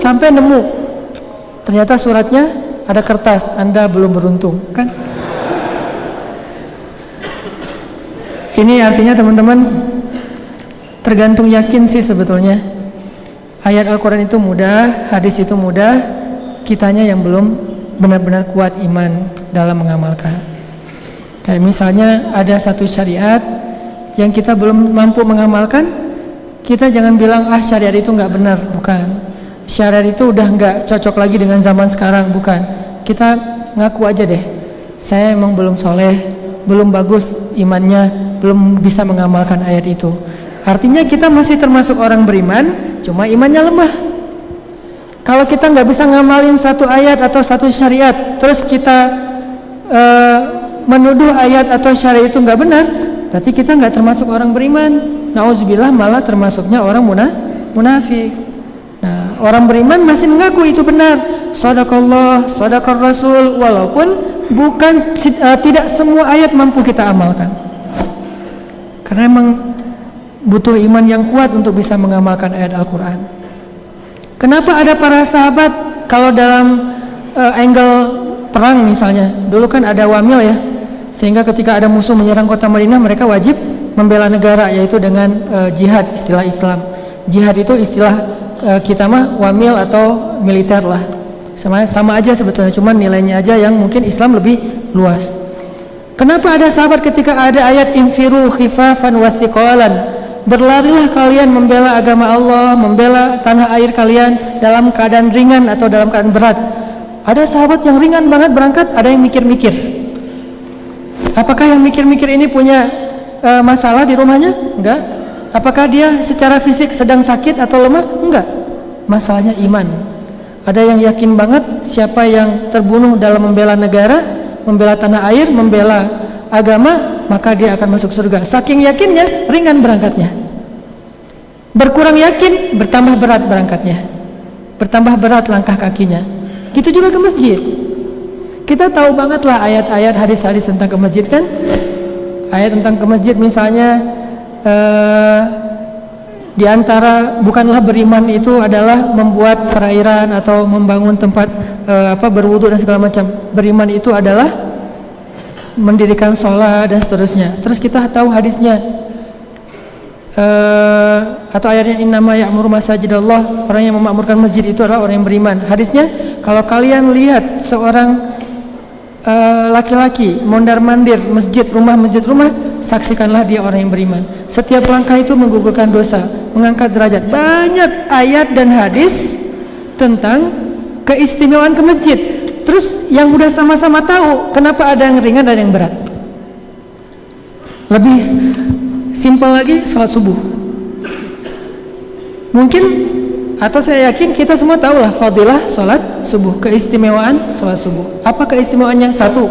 sampai nemu. Ternyata suratnya ada kertas, Anda belum beruntung, kan? Ini artinya teman-teman, tergantung yakin sih sebetulnya. Ayat Al-Quran itu mudah, hadis itu mudah, kitanya yang belum benar-benar kuat iman dalam mengamalkan. Kayak misalnya ada satu syariat yang kita belum mampu mengamalkan, kita jangan bilang syariat itu nggak benar, bukan. Syariat itu udah nggak cocok lagi dengan zaman sekarang, bukan. Kita ngaku aja deh, saya emang belum soleh, belum bagus imannya, belum bisa mengamalkan ayat itu. Artinya kita masih termasuk orang beriman, cuma imannya lemah. Kalau kita nggak bisa ngamalin satu ayat atau satu syariat, terus kita menuduh ayat atau syariat itu nggak benar, berarti kita nggak termasuk orang beriman. Nauzubillah, malah termasuknya orang munafik. Nah, orang beriman masih mengaku itu benar, shadaqallah, shadaqar rasul, walaupun bukan tidak semua ayat mampu kita amalkan. Karena emang butuh iman yang kuat untuk bisa mengamalkan ayat Al-Quran. Kenapa ada para sahabat kalau dalam angle perang misalnya, dulu kan ada wamil ya, sehingga ketika ada musuh menyerang kota Madinah, mereka wajib membela negara, yaitu dengan jihad, istilah Islam. Jihad itu istilah kita mah wamil atau militer lah. Sama aja sebetulnya, cuman nilainya aja yang mungkin Islam lebih luas. Kenapa ada sahabat ketika ada ayat infiru khifafan wa thiqalan, berlarilah kalian membela agama Allah, membela tanah air kalian dalam keadaan ringan atau dalam keadaan berat. Ada sahabat yang ringan banget berangkat, ada yang mikir-mikir. Apakah yang mikir-mikir ini punya masalah di rumahnya? Enggak. Apakah dia secara fisik sedang sakit atau lemah? Enggak. Masalahnya iman. Ada yang yakin banget siapa yang terbunuh dalam membela negara, membela tanah air, membela agama, maka dia akan masuk surga. Saking yakinnya, ringan berangkatnya. Berkurang yakin, bertambah berat berangkatnya, bertambah berat langkah kakinya. Gitu juga ke masjid. Kita tahu banget lah ayat-ayat, hadis-hadis tentang ke masjid kan. Ayat tentang ke masjid misalnya, di antara bukanlah beriman itu adalah membuat perairan atau membangun tempat berwudu dan segala macam. Beriman itu adalah mendirikan sholat dan seterusnya. Terus kita tahu hadisnya, atau ayatnya innama ya'muru masajidallah, orang yang memakmurkan masjid itu adalah orang yang beriman. Hadisnya, kalau kalian lihat seorang laki-laki mondar-mandir masjid rumah, saksikanlah dia orang yang beriman. Setiap langkah itu menggugurkan dosa, mengangkat derajat. Banyak ayat dan hadis tentang keistimewaan ke masjid. Terus yang udah sama-sama tahu, kenapa ada yang ringan dan yang berat? Lebih simpel lagi, sholat subuh. Mungkin, atau saya yakin kita semua tahu lah fadilah sholat subuh, keistimewaan sholat subuh. Apa keistimewaannya? Satu,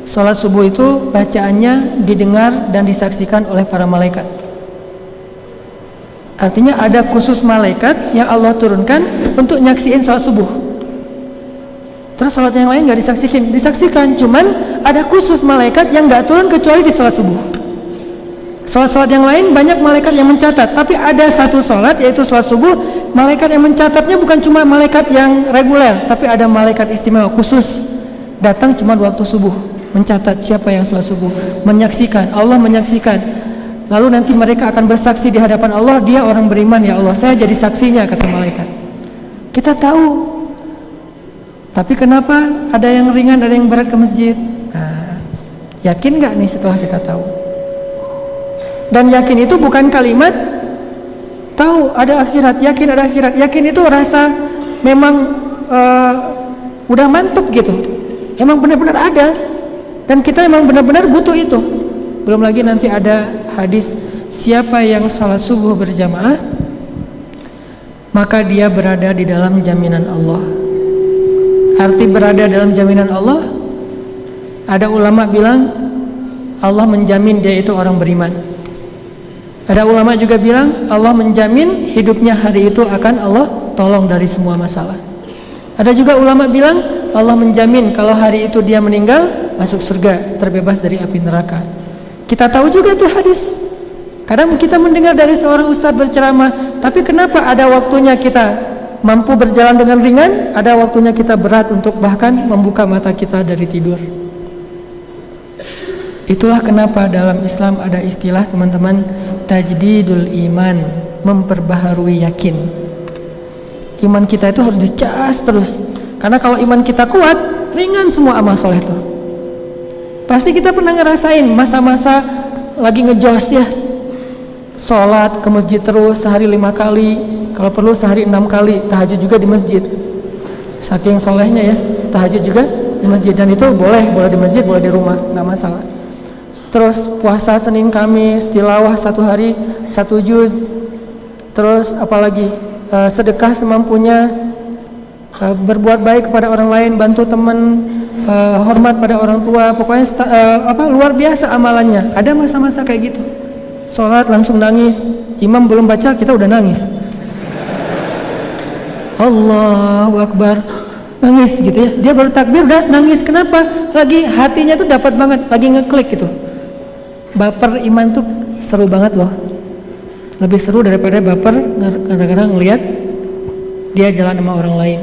sholat subuh itu bacaannya didengar dan disaksikan oleh para malaikat. Artinya ada khusus malaikat yang Allah turunkan untuk nyaksiin sholat subuh. Terus sholat yang lain nggak disaksikan, cuman ada khusus malaikat yang nggak turun kecuali di sholat subuh. Sholat-sholat yang lain banyak malaikat yang mencatat, tapi ada satu sholat yaitu sholat subuh, malaikat yang mencatatnya bukan cuma malaikat yang reguler, tapi ada malaikat istimewa khusus datang cuma waktu subuh, mencatat siapa yang sholat subuh, menyaksikan, Allah menyaksikan. Lalu nanti mereka akan bersaksi di hadapan Allah, dia orang beriman ya Allah, saya jadi saksinya, kata malaikat. Kita tahu, tapi kenapa ada yang ringan, ada yang berat ke masjid? Nah, yakin gak nih setelah kita tahu? Dan yakin itu bukan kalimat tahu ada akhirat, yakin ada akhirat. Yakin itu rasa memang udah mantep gitu, emang benar-benar ada, dan kita emang benar-benar butuh itu. Belum lagi nanti ada hadis, siapa yang salat subuh berjamaah maka dia berada di dalam jaminan Allah. Arti berada dalam jaminan Allah, ada ulama bilang Allah menjamin dia itu orang beriman. Ada ulama juga bilang Allah menjamin hidupnya hari itu akan Allah tolong dari semua masalah. Ada juga ulama bilang Allah menjamin kalau hari itu dia meninggal masuk surga, terbebas dari api neraka. Kita tahu juga itu hadis. Kadang kita mendengar dari seorang ustadz berceramah, tapi kenapa ada waktunya kita mampu berjalan dengan ringan, ada waktunya kita berat untuk bahkan membuka mata kita dari tidur. Itulah kenapa dalam Islam ada istilah, teman-teman, tajdidul iman, memperbaharui yakin. Iman kita itu harus dicas terus, karena kalau iman kita kuat, ringan semua amal soleh itu. Pasti kita pernah ngerasain masa-masa lagi ngejos ya, sholat ke masjid terus sehari 5 kali, kalau perlu sehari 6 kali, tahajud juga di masjid. Saking solehnya ya, tahajud juga di masjid, dan itu boleh di masjid, boleh di rumah, nggak masalah. Terus puasa Senin Kamis, tilawah 1 hari 1 juz. Terus apalagi sedekah semampunya, berbuat baik kepada orang lain, bantu teman, hormat pada orang tua. Pokoknya luar biasa amalannya. Ada masa-masa kayak gitu. Sholat langsung nangis, imam belum baca kita udah nangis. Allahu Akbar, nangis gitu ya. Dia baru takbir udah nangis. Kenapa? Lagi hatinya tuh dapat banget, lagi ngeklik gitu. Baper iman tuh seru banget loh, lebih seru daripada baper kadang-kadang ngelihat dia jalan sama orang lain.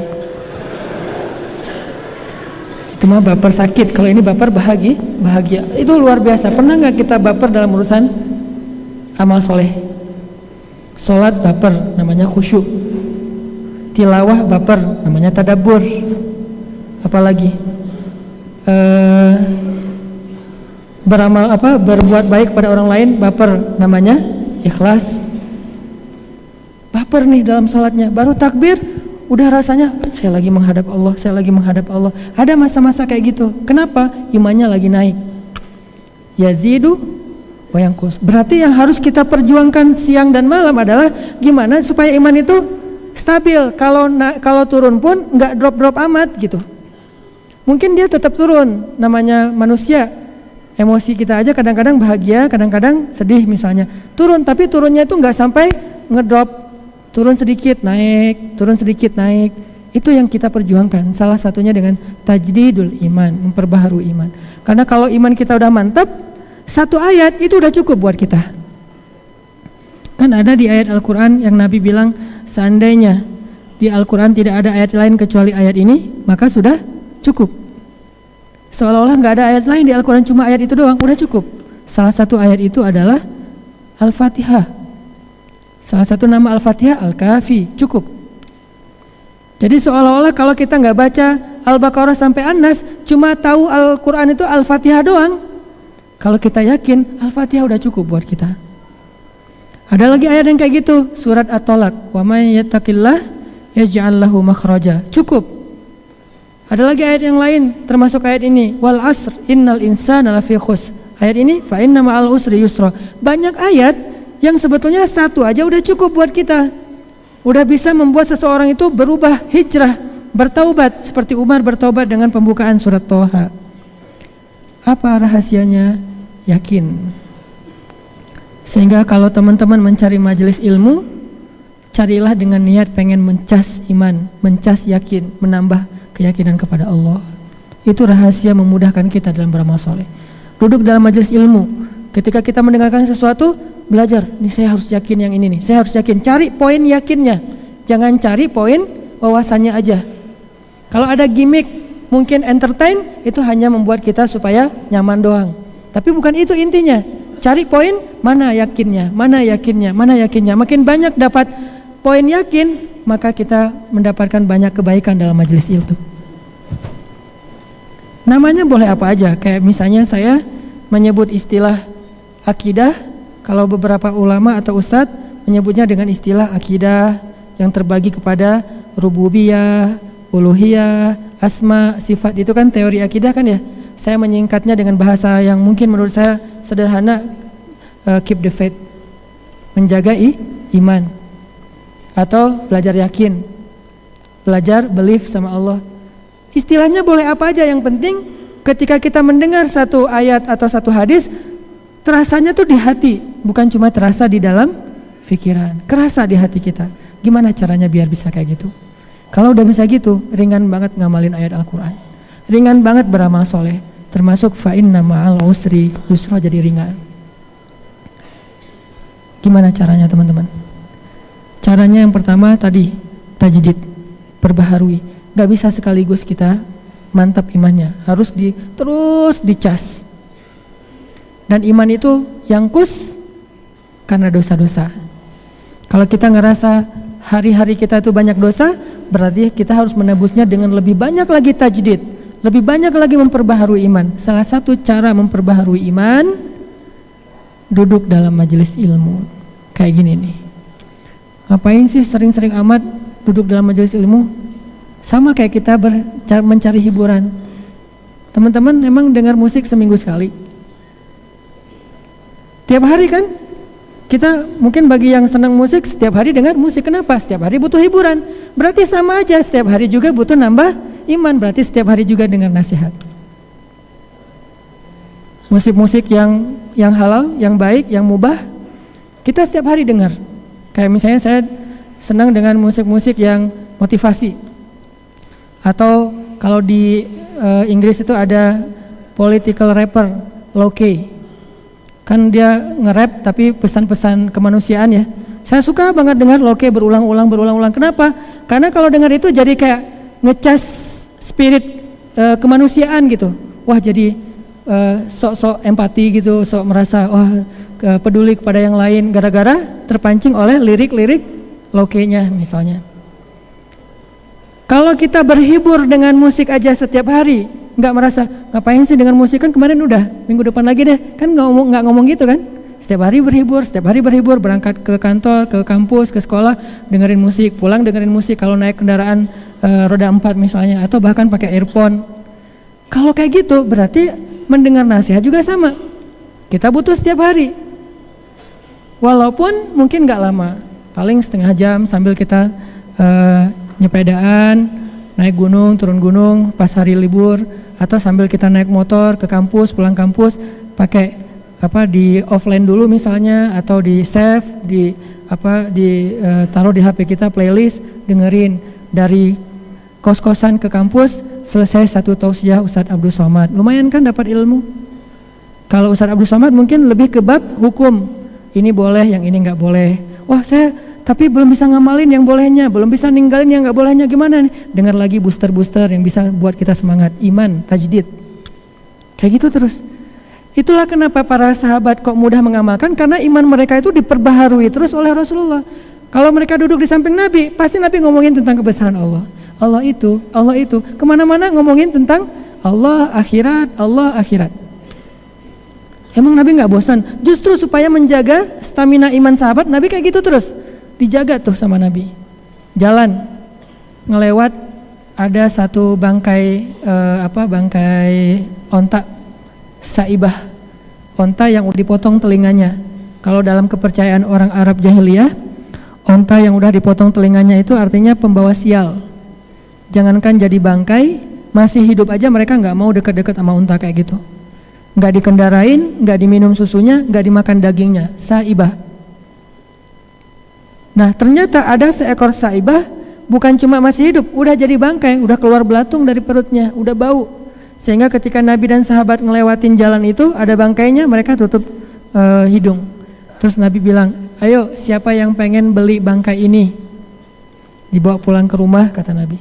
Itu mah baper sakit, kalau ini baper bahagia. Itu luar biasa. Pernah nggak kita baper dalam urusan amal soleh? Sholat baper, namanya khusyuk. tilawah baper, namanya tadabbur. Apalagi beramal berbuat baik pada orang lain, baper, namanya ikhlas. Baper nih dalam salatnya, baru takbir udah rasanya saya lagi menghadap Allah, saya lagi menghadap Allah. Ada masa-masa kayak gitu. Kenapa? Imannya lagi naik. Yazidu wa yanqus. Berarti yang harus kita perjuangkan siang dan malam adalah gimana supaya iman itu stabil. Kalau turun pun nggak drop amat gitu. Mungkin dia tetap turun, namanya manusia. Emosi kita aja kadang-kadang bahagia, kadang-kadang sedih misalnya. Turun, tapi turunnya itu nggak sampai ngedrop, turun sedikit naik, turun sedikit naik. Itu yang kita perjuangkan. Salah satunya dengan tajdidul iman, memperbaharui iman. Karena kalau iman kita udah mantap, satu ayat itu udah cukup buat kita. Kan ada di ayat Al-Quran yang Nabi bilang, seandainya di Al-Quran tidak ada ayat lain kecuali ayat ini, maka sudah cukup. Seolah-olah nggak ada ayat lain di Al-Quran, cuma ayat itu doang, udah cukup. Salah satu ayat itu adalah Al-Fatihah. Salah satu nama Al-Fatihah Al-Kafi, cukup. Jadi seolah-olah kalau kita nggak baca Al-Baqarah sampai An-Nas, cuma tahu Al-Quran itu Al-Fatihah doang. Kalau kita yakin Al-Fatihah udah cukup buat kita. Ada lagi ayat yang kayak gitu, surat At-Talaq, wa may yattaqillah yaj'al lahu makhraja, cukup. Ada lagi ayat yang lain termasuk ayat ini, wal asr innal insana lafi khusr. Ayat ini fa inna ma'al usri yusra. Banyak ayat yang sebetulnya satu aja udah cukup buat kita. Udah bisa membuat seseorang itu berubah, hijrah, bertaubat seperti Umar bertaubat dengan pembukaan surat Toha. Apa rahasianya? Yakin. Sehingga kalau teman-teman mencari majelis ilmu, carilah dengan niat pengen mencas iman, mencas yakin, menambah keyakinan kepada Allah. Itu rahasia memudahkan kita dalam beramal soleh. Duduk dalam majelis ilmu, ketika kita mendengarkan sesuatu, belajar, nih saya harus yakin yang ini nih, saya harus yakin, cari poin yakinnya, jangan cari poin wawasannya aja. Kalau ada gimmick, mungkin entertain, itu hanya membuat kita supaya nyaman doang. Tapi bukan itu intinya. Cari poin, mana yakinnya, mana yakinnya, mana yakinnya. Makin banyak dapat poin yakin, maka kita mendapatkan banyak kebaikan dalam majelis itu. Namanya boleh apa aja, kayak misalnya saya menyebut istilah akidah, kalau beberapa ulama atau ustadz menyebutnya dengan istilah akidah yang terbagi kepada rububiyah, uluhiyah, asma, sifat. Itu kan teori akidah kan ya. Saya menyingkatnya dengan bahasa yang mungkin menurut saya sederhana, keep the faith, menjaga iman, atau belajar yakin, belajar belief sama Allah. Istilahnya boleh apa aja, yang penting ketika kita mendengar satu ayat atau satu hadis, terasanya tuh di hati, bukan cuma terasa di dalam pikiran, kerasa di hati kita. Gimana caranya biar bisa kayak gitu? Kalau udah bisa gitu, ringan banget ngamalin ayat Al-Quran, ringan banget beramal soleh, termasuk fa inna ma'al usri yusra, jadi ringan. Gimana caranya teman-teman? Caranya yang pertama tadi, tajdid, perbaharui. Gak bisa sekaligus kita mantap imannya, harus terus dicas. Dan iman itu yangkus karena dosa-dosa. Kalau kita ngerasa hari-hari kita itu banyak dosa, berarti kita harus menebusnya dengan lebih banyak lagi tajdid, lebih banyak lagi memperbaharui iman. Salah satu cara memperbaharui iman, duduk dalam majelis ilmu. Kayak gini nih. Ngapain sih sering-sering amat duduk dalam majelis ilmu? Sama kayak kita mencari hiburan. Teman-teman emang dengar musik seminggu sekali? Tiap hari kan? Kita mungkin bagi yang senang musik setiap hari dengar musik. Kenapa? Setiap hari butuh hiburan. Berarti sama aja, setiap hari juga butuh nambah iman. Berarti setiap hari juga dengar nasihat. Musik-musik yang halal, yang baik, yang mubah, kita setiap hari dengar. Kayak misalnya saya senang dengan musik-musik yang motivasi. Atau kalau di Inggris itu ada political rapper, Loke. Kan dia nge-rap tapi pesan-pesan kemanusiaan ya. Saya suka banget dengar Loke berulang-ulang. Kenapa? Karena kalau dengar itu jadi kayak ngecas spirit kemanusiaan gitu. Wah, jadi sok-sok empati gitu, sok merasa wah peduli kepada yang lain gara-gara terpancing oleh lirik-lirik Loke-nya misalnya. Kalau kita berhibur dengan musik aja setiap hari, nggak merasa ngapain sih dengan musik, kan kemarin udah, minggu depan lagi deh, kan nggak ngomong gitu kan. Setiap hari berhibur, berangkat ke kantor, ke kampus, ke sekolah, dengerin musik, pulang dengerin musik, kalau naik kendaraan roda 4 misalnya, atau bahkan pakai earphone. Kalau kayak gitu berarti mendengar nasihat juga sama, kita butuh setiap hari, walaupun mungkin nggak lama, paling setengah jam sambil kita nyepedaan, naik gunung, turun gunung pas hari libur, atau sambil kita naik motor ke kampus, pulang kampus, pakai di offline dulu misalnya, atau di save, taruh di HP kita playlist, dengerin dari kos-kosan ke kampus, selesai satu tausiah Ustadz Abdul Somad, lumayan kan dapat ilmu. Kalau Ustadz Abdul Somad mungkin lebih ke bab hukum, ini boleh, yang ini nggak boleh. Wah saya tapi belum bisa ngamalin yang bolehnya, belum bisa ninggalin yang nggak bolehnya, gimana nih? Dengar lagi booster yang bisa buat kita semangat, iman, tajdid, kayak gitu terus. Itulah kenapa para sahabat kok mudah mengamalkan, karena iman mereka itu diperbaharui terus oleh Rasulullah. Kalau mereka duduk di samping Nabi, pasti Nabi ngomongin tentang kebesaran Allah. Allah itu, kemana-mana ngomongin tentang Allah, akhirat. Emang Nabi nggak bosan? Justru supaya menjaga stamina iman sahabat, Nabi kayak gitu terus. Dijaga tuh sama Nabi. Jalan ngelewat ada satu bangkai onta saibah, onta yang udah dipotong telinganya. Kalau dalam kepercayaan orang Arab jahiliyah, onta yang udah dipotong telinganya itu artinya pembawa sial. Jangankan jadi bangkai, masih hidup aja mereka nggak mau deket-deket sama onta kayak gitu. Nggak dikendarain, nggak diminum susunya, nggak dimakan dagingnya. Saibah. Nah ternyata ada seekor saibah, bukan cuma masih hidup, udah jadi bangkai, udah keluar belatung dari perutnya, udah bau. Sehingga ketika Nabi dan sahabat ngelewatin jalan itu, ada bangkainya, mereka tutup hidung. Terus Nabi bilang, ayo siapa yang pengen beli bangkai ini, dibawa pulang ke rumah, kata Nabi.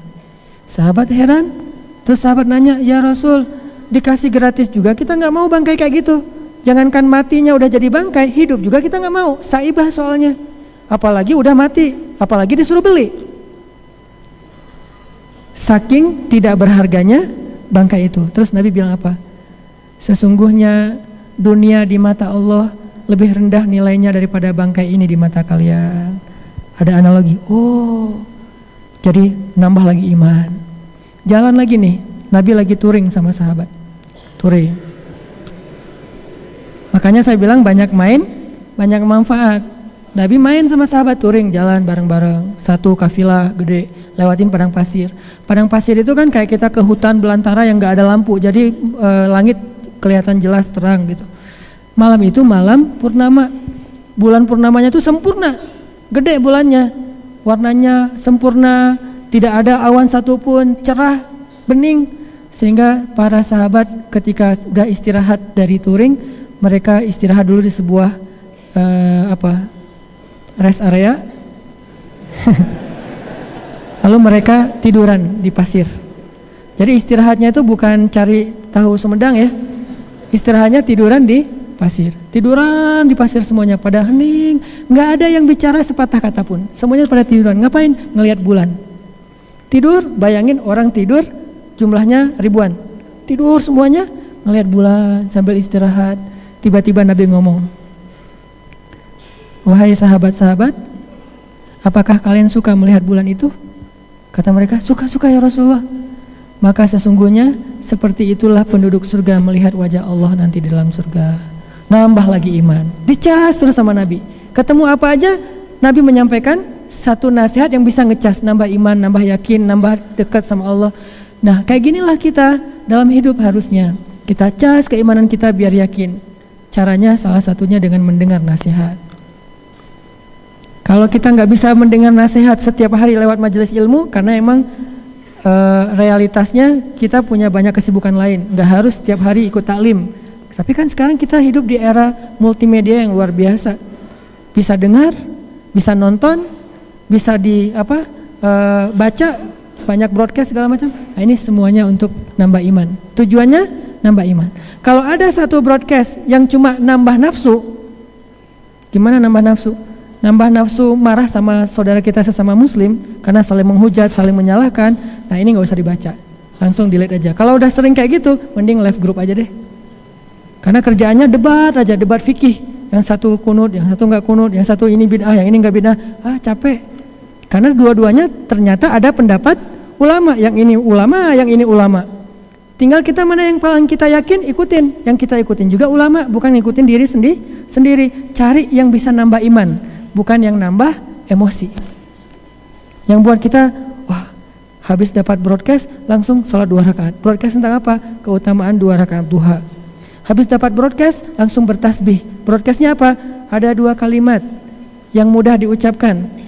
Sahabat heran, terus sahabat nanya, ya Rasul, dikasih gratis juga kita nggak mau bangkai kayak gitu. Jangankan matinya udah jadi bangkai, hidup juga kita nggak mau, saibah soalnya. Apalagi udah mati, apalagi disuruh beli. Saking tidak berharganya bangkai itu. Terus Nabi bilang apa? Sesungguhnya dunia di mata Allah lebih rendah nilainya daripada bangkai ini di mata kalian. Ada analogi. Oh, jadi nambah lagi iman. Jalan lagi nih, Nabi lagi touring sama sahabat. Touring. Makanya saya bilang banyak main, banyak manfaat. Nabi main sama sahabat, touring, jalan bareng-bareng, satu kafilah gede, lewatin padang pasir. Padang pasir itu kan kayak kita ke hutan belantara yang gak ada lampu, jadi langit kelihatan jelas terang gitu. Malam itu malam purnama, bulan purnamanya itu sempurna, gede bulannya, warnanya sempurna, tidak ada awan satupun, cerah, bening. Sehingga para sahabat ketika sudah istirahat dari touring, mereka istirahat dulu di sebuah rest area. Lalu mereka tiduran di pasir. Jadi istirahatnya itu bukan cari tahu Sumedang ya. Istirahatnya tiduran di pasir. Tiduran di pasir semuanya pada hening, nggak ada yang bicara sepatah kata pun. Semuanya pada tiduran. Ngapain? Ngelihat bulan. Tidur, bayangin orang tidur jumlahnya ribuan. Tidur semuanya ngelihat bulan sambil istirahat. Tiba-tiba Nabi ngomong, wahai sahabat-sahabat, apakah kalian suka melihat bulan itu? Kata mereka, suka-suka ya Rasulullah. Maka sesungguhnya seperti itulah penduduk surga melihat wajah Allah nanti di dalam surga. Nambah lagi iman. Dicas terus sama Nabi. Ketemu apa aja, Nabi menyampaikan satu nasihat yang bisa ngecas, nambah iman, nambah yakin, nambah dekat sama Allah. Nah kayak ginilah kita dalam hidup harusnya. Kita cas keimanan kita biar yakin. Caranya salah satunya dengan mendengar nasihat. Kalau kita nggak bisa mendengar nasihat setiap hari lewat majelis ilmu, karena emang realitasnya kita punya banyak kesibukan lain, nggak harus setiap hari ikut taklim. Tapi kan sekarang kita hidup di era multimedia yang luar biasa, bisa dengar, bisa nonton, bisa baca, banyak broadcast segala macam. Nah, ini semuanya untuk nambah iman. Tujuannya nambah iman. Kalau ada satu broadcast yang cuma nambah nafsu, gimana nambah nafsu? Nambah nafsu marah sama saudara kita sesama muslim karena saling menghujat, saling menyalahkan, nah ini nggak usah dibaca, langsung delete aja. Kalau udah sering kayak gitu, mending left group aja deh. Karena kerjaannya debat aja, debat fikih. Yang satu kunut, yang satu nggak kunut, yang satu ini bid'ah, yang ini nggak bid'ah. Capek. Karena dua-duanya ternyata ada pendapat ulama, yang ini ulama, yang ini ulama. Tinggal kita mana yang paling kita yakin, ikutin. Yang kita ikutin juga ulama, bukan ngikutin diri sendiri. Cari yang bisa nambah iman, bukan yang nambah emosi. Yang buat kita, wah, habis dapat broadcast langsung sholat 2 rakaat. Broadcast tentang apa? Keutamaan 2 rakaat duha. Habis dapat broadcast langsung bertasbih. Broadcastnya apa? Ada 2 kalimat yang mudah diucapkan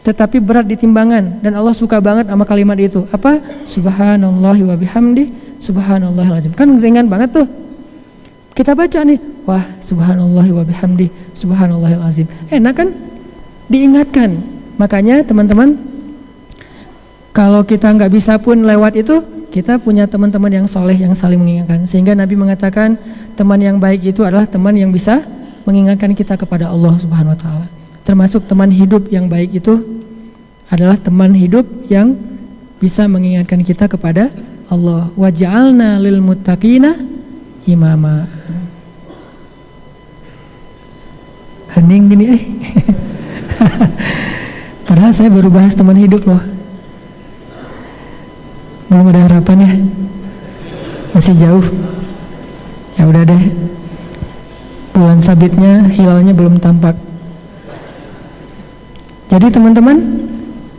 tetapi berat di timbangan, dan Allah suka banget sama kalimat itu. Apa? Subhanallahi wa bihamdi, subhanallahil azim. Kan ringan banget tuh. Kita baca nih, wah, subhanallahi wa bihamdi, subhanallahil azim. Enak kan? Diingatkan. Makanya teman-teman, kalau kita nggak bisa pun lewat itu, kita punya teman-teman yang soleh yang saling mengingatkan. Sehingga Nabi mengatakan teman yang baik itu adalah teman yang bisa mengingatkan kita kepada Allah Subhanahu Wa Taala. Termasuk teman hidup yang baik itu adalah teman hidup yang bisa mengingatkan kita kepada Allah. Wa ja'alna lil muttaqina imama. Hening gini Padahal saya baru bahas teman hidup loh. Belum ada harapan ya? Masih jauh. Ya udah deh. Bulan sabitnya, hilalnya belum tampak. Jadi teman-teman,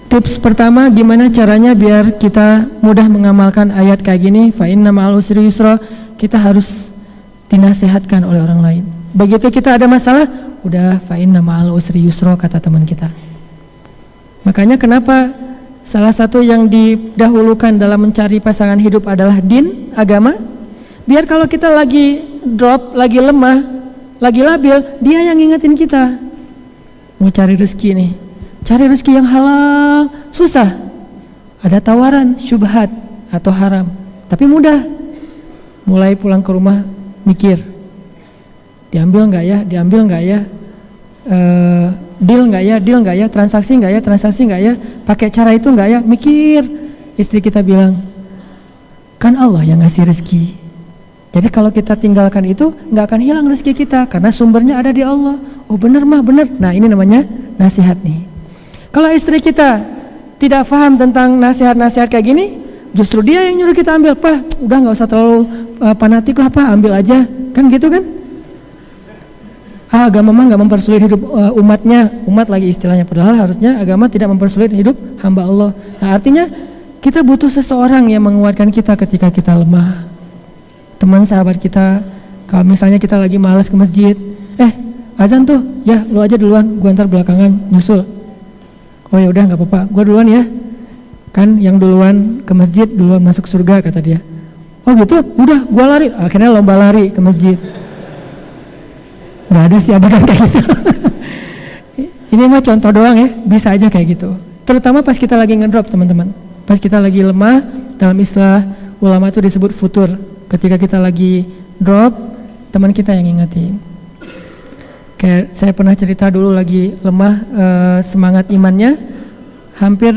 tips pertama gimana caranya biar kita mudah mengamalkan ayat kayak gini, fa inna ma'al usri yusra, kita harus dinasehatkan oleh orang lain. Begitu kita ada masalah, udah fa inna ma'al usri yusra kata teman kita. Makanya kenapa salah satu yang didahulukan dalam mencari pasangan hidup adalah din, agama. Biar kalau kita lagi drop, lagi lemah, lagi labil, dia yang ngingetin kita. Mau cari rezeki nih, cari rezeki yang halal, susah. Ada tawaran, syubhat atau haram, tapi mudah. Mulai pulang ke rumah mikir, diambil nggak ya, diambil nggak ya, deal nggak ya, transaksi nggak ya, pakai cara itu nggak ya, mikir. Istri kita bilang, kan Allah yang ngasih rezeki. Jadi kalau kita tinggalkan itu, nggak akan hilang rezeki kita karena sumbernya ada di Allah. Oh benar mah benar. Nah ini namanya nasihat nih. Kalau istri kita tidak paham tentang nasihat-nasihat kayak gini, justru dia yang nyuruh kita ambil. Pak, udah nggak usah terlalu fanatik lah Pak, ambil aja. Kan gitu kan? Agama mah nggak mempersulit hidup umatnya, umat lagi istilahnya. Padahal harusnya agama tidak mempersulit hidup hamba Allah. Nah artinya kita butuh seseorang yang menguatkan kita ketika kita lemah. Teman sahabat kita, kalau misalnya kita lagi malas ke masjid, azan tuh, ya lu aja duluan, gua ntar belakangan nyusul. Oh ya udah nggak apa-apa, gua duluan ya. Kan yang duluan ke masjid duluan masuk surga kata dia. Oh gitu, udah gua lari. Akhirnya lomba lari ke masjid. Nggak ada sih adegan kayak gitu. Ini mah contoh doang ya, bisa aja kayak gitu. Terutama pas kita lagi ngedrop teman-teman. Pas kita lagi lemah, dalam istilah ulama itu disebut futur. Ketika kita lagi drop, teman kita yang ngingetin. Kayak saya pernah cerita dulu lagi lemah, semangat imannya hampir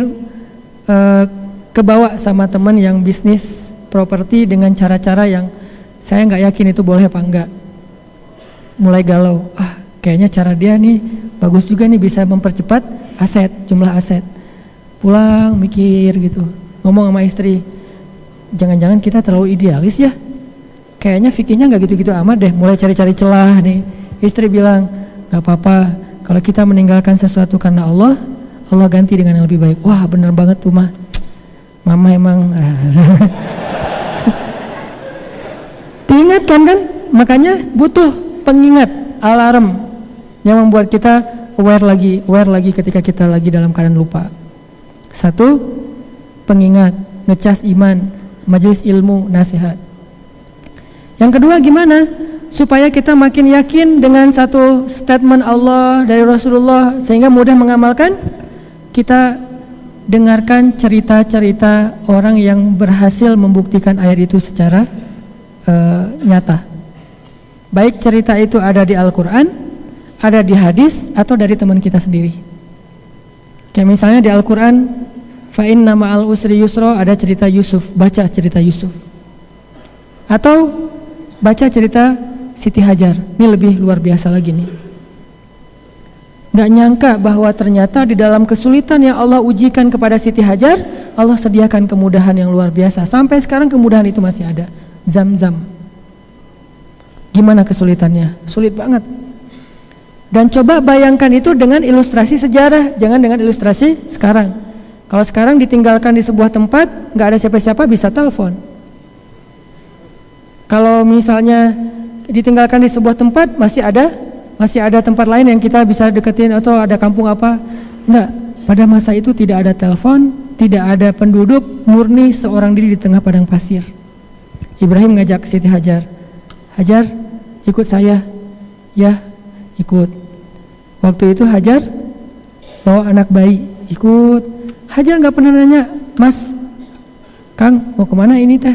kebawa sama teman yang bisnis properti dengan cara-cara yang saya nggak yakin itu boleh apa enggak. Mulai galau, kayaknya cara dia nih bagus juga nih, bisa mempercepat aset, jumlah aset. Pulang mikir gitu, ngomong sama istri, jangan-jangan kita terlalu idealis ya, kayaknya fikihnya nggak gitu-gitu amat deh. Mulai cari-cari celah nih. Istri bilang, nggak apa-apa, kalau kita meninggalkan sesuatu karena Allah, Allah ganti dengan yang lebih baik. Wah bener banget tuh mah, mama emang diingatkan kan. Makanya butuh pengingat, alarm yang membuat kita aware lagi ketika kita lagi dalam keadaan lupa. Satu, pengingat, ngecas iman, majelis ilmu, nasihat. Yang kedua gimana? Supaya kita makin yakin dengan satu statement Allah dari Rasulullah sehingga mudah mengamalkan, kita dengarkan cerita-cerita orang yang berhasil membuktikan ayat itu secara nyata. Baik cerita itu ada di Al-Quran, ada di hadis, atau dari teman kita sendiri. Kayak misalnya di Al-Quran, Fa inna ma'al usri yusra, ada cerita Yusuf, baca cerita Yusuf. Atau baca cerita Siti Hajar, ini lebih luar biasa lagi nih. Gak nyangka bahwa ternyata di dalam kesulitan yang Allah ujikan kepada Siti Hajar, Allah sediakan kemudahan yang luar biasa. Sampai sekarang kemudahan itu masih ada. Zam-zam. Gimana kesulitannya? Sulit banget. Dan coba bayangkan itu dengan ilustrasi sejarah, jangan dengan ilustrasi sekarang. Kalau sekarang ditinggalkan di sebuah tempat, nggak ada siapa-siapa, bisa telepon. Kalau misalnya ditinggalkan di sebuah tempat, masih ada tempat lain yang kita bisa deketin, atau ada kampung apa? Enggak. Pada masa itu tidak ada telepon, tidak ada penduduk, murni seorang diri di tengah padang pasir. Ibrahim ngajak Siti Hajar, Hajar, ikut saya. Ya, ikut. Waktu itu Hajar bawa anak bayi, ikut. Hajar nggak pernah nanya, Mas, Kang mau kemana ini teh?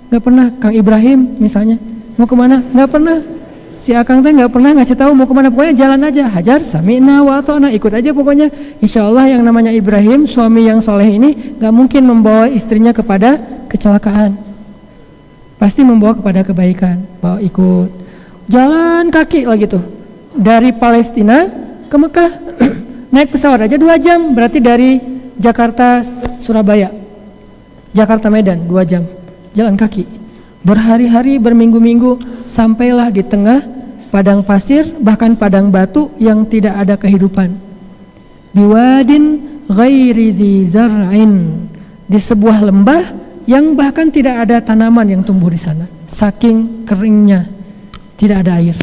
Nggak pernah. Kang Ibrahim misalnya mau kemana? Nggak pernah. Si Akang teh nggak pernah ngasih tahu mau kemana, pokoknya jalan aja. Hajar sami'na wa ata'na, ikut aja pokoknya. Insya Allah yang namanya Ibrahim, suami yang soleh ini nggak mungkin membawa istrinya kepada kecelakaan. Pasti membawa kepada kebaikan. Bawa ikut. Jalan kaki lagi tuh dari Palestina ke Mekah. Naik pesawat aja 2 jam, berarti dari Jakarta Surabaya, Jakarta Medan 2 jam jalan kaki, berhari-hari, berminggu-minggu, sampailah di tengah padang pasir, bahkan padang batu yang tidak ada kehidupan. Biwadin ghairi dzi zar'in, di sebuah lembah yang bahkan tidak ada tanaman yang tumbuh di sana, saking keringnya, tidak ada air.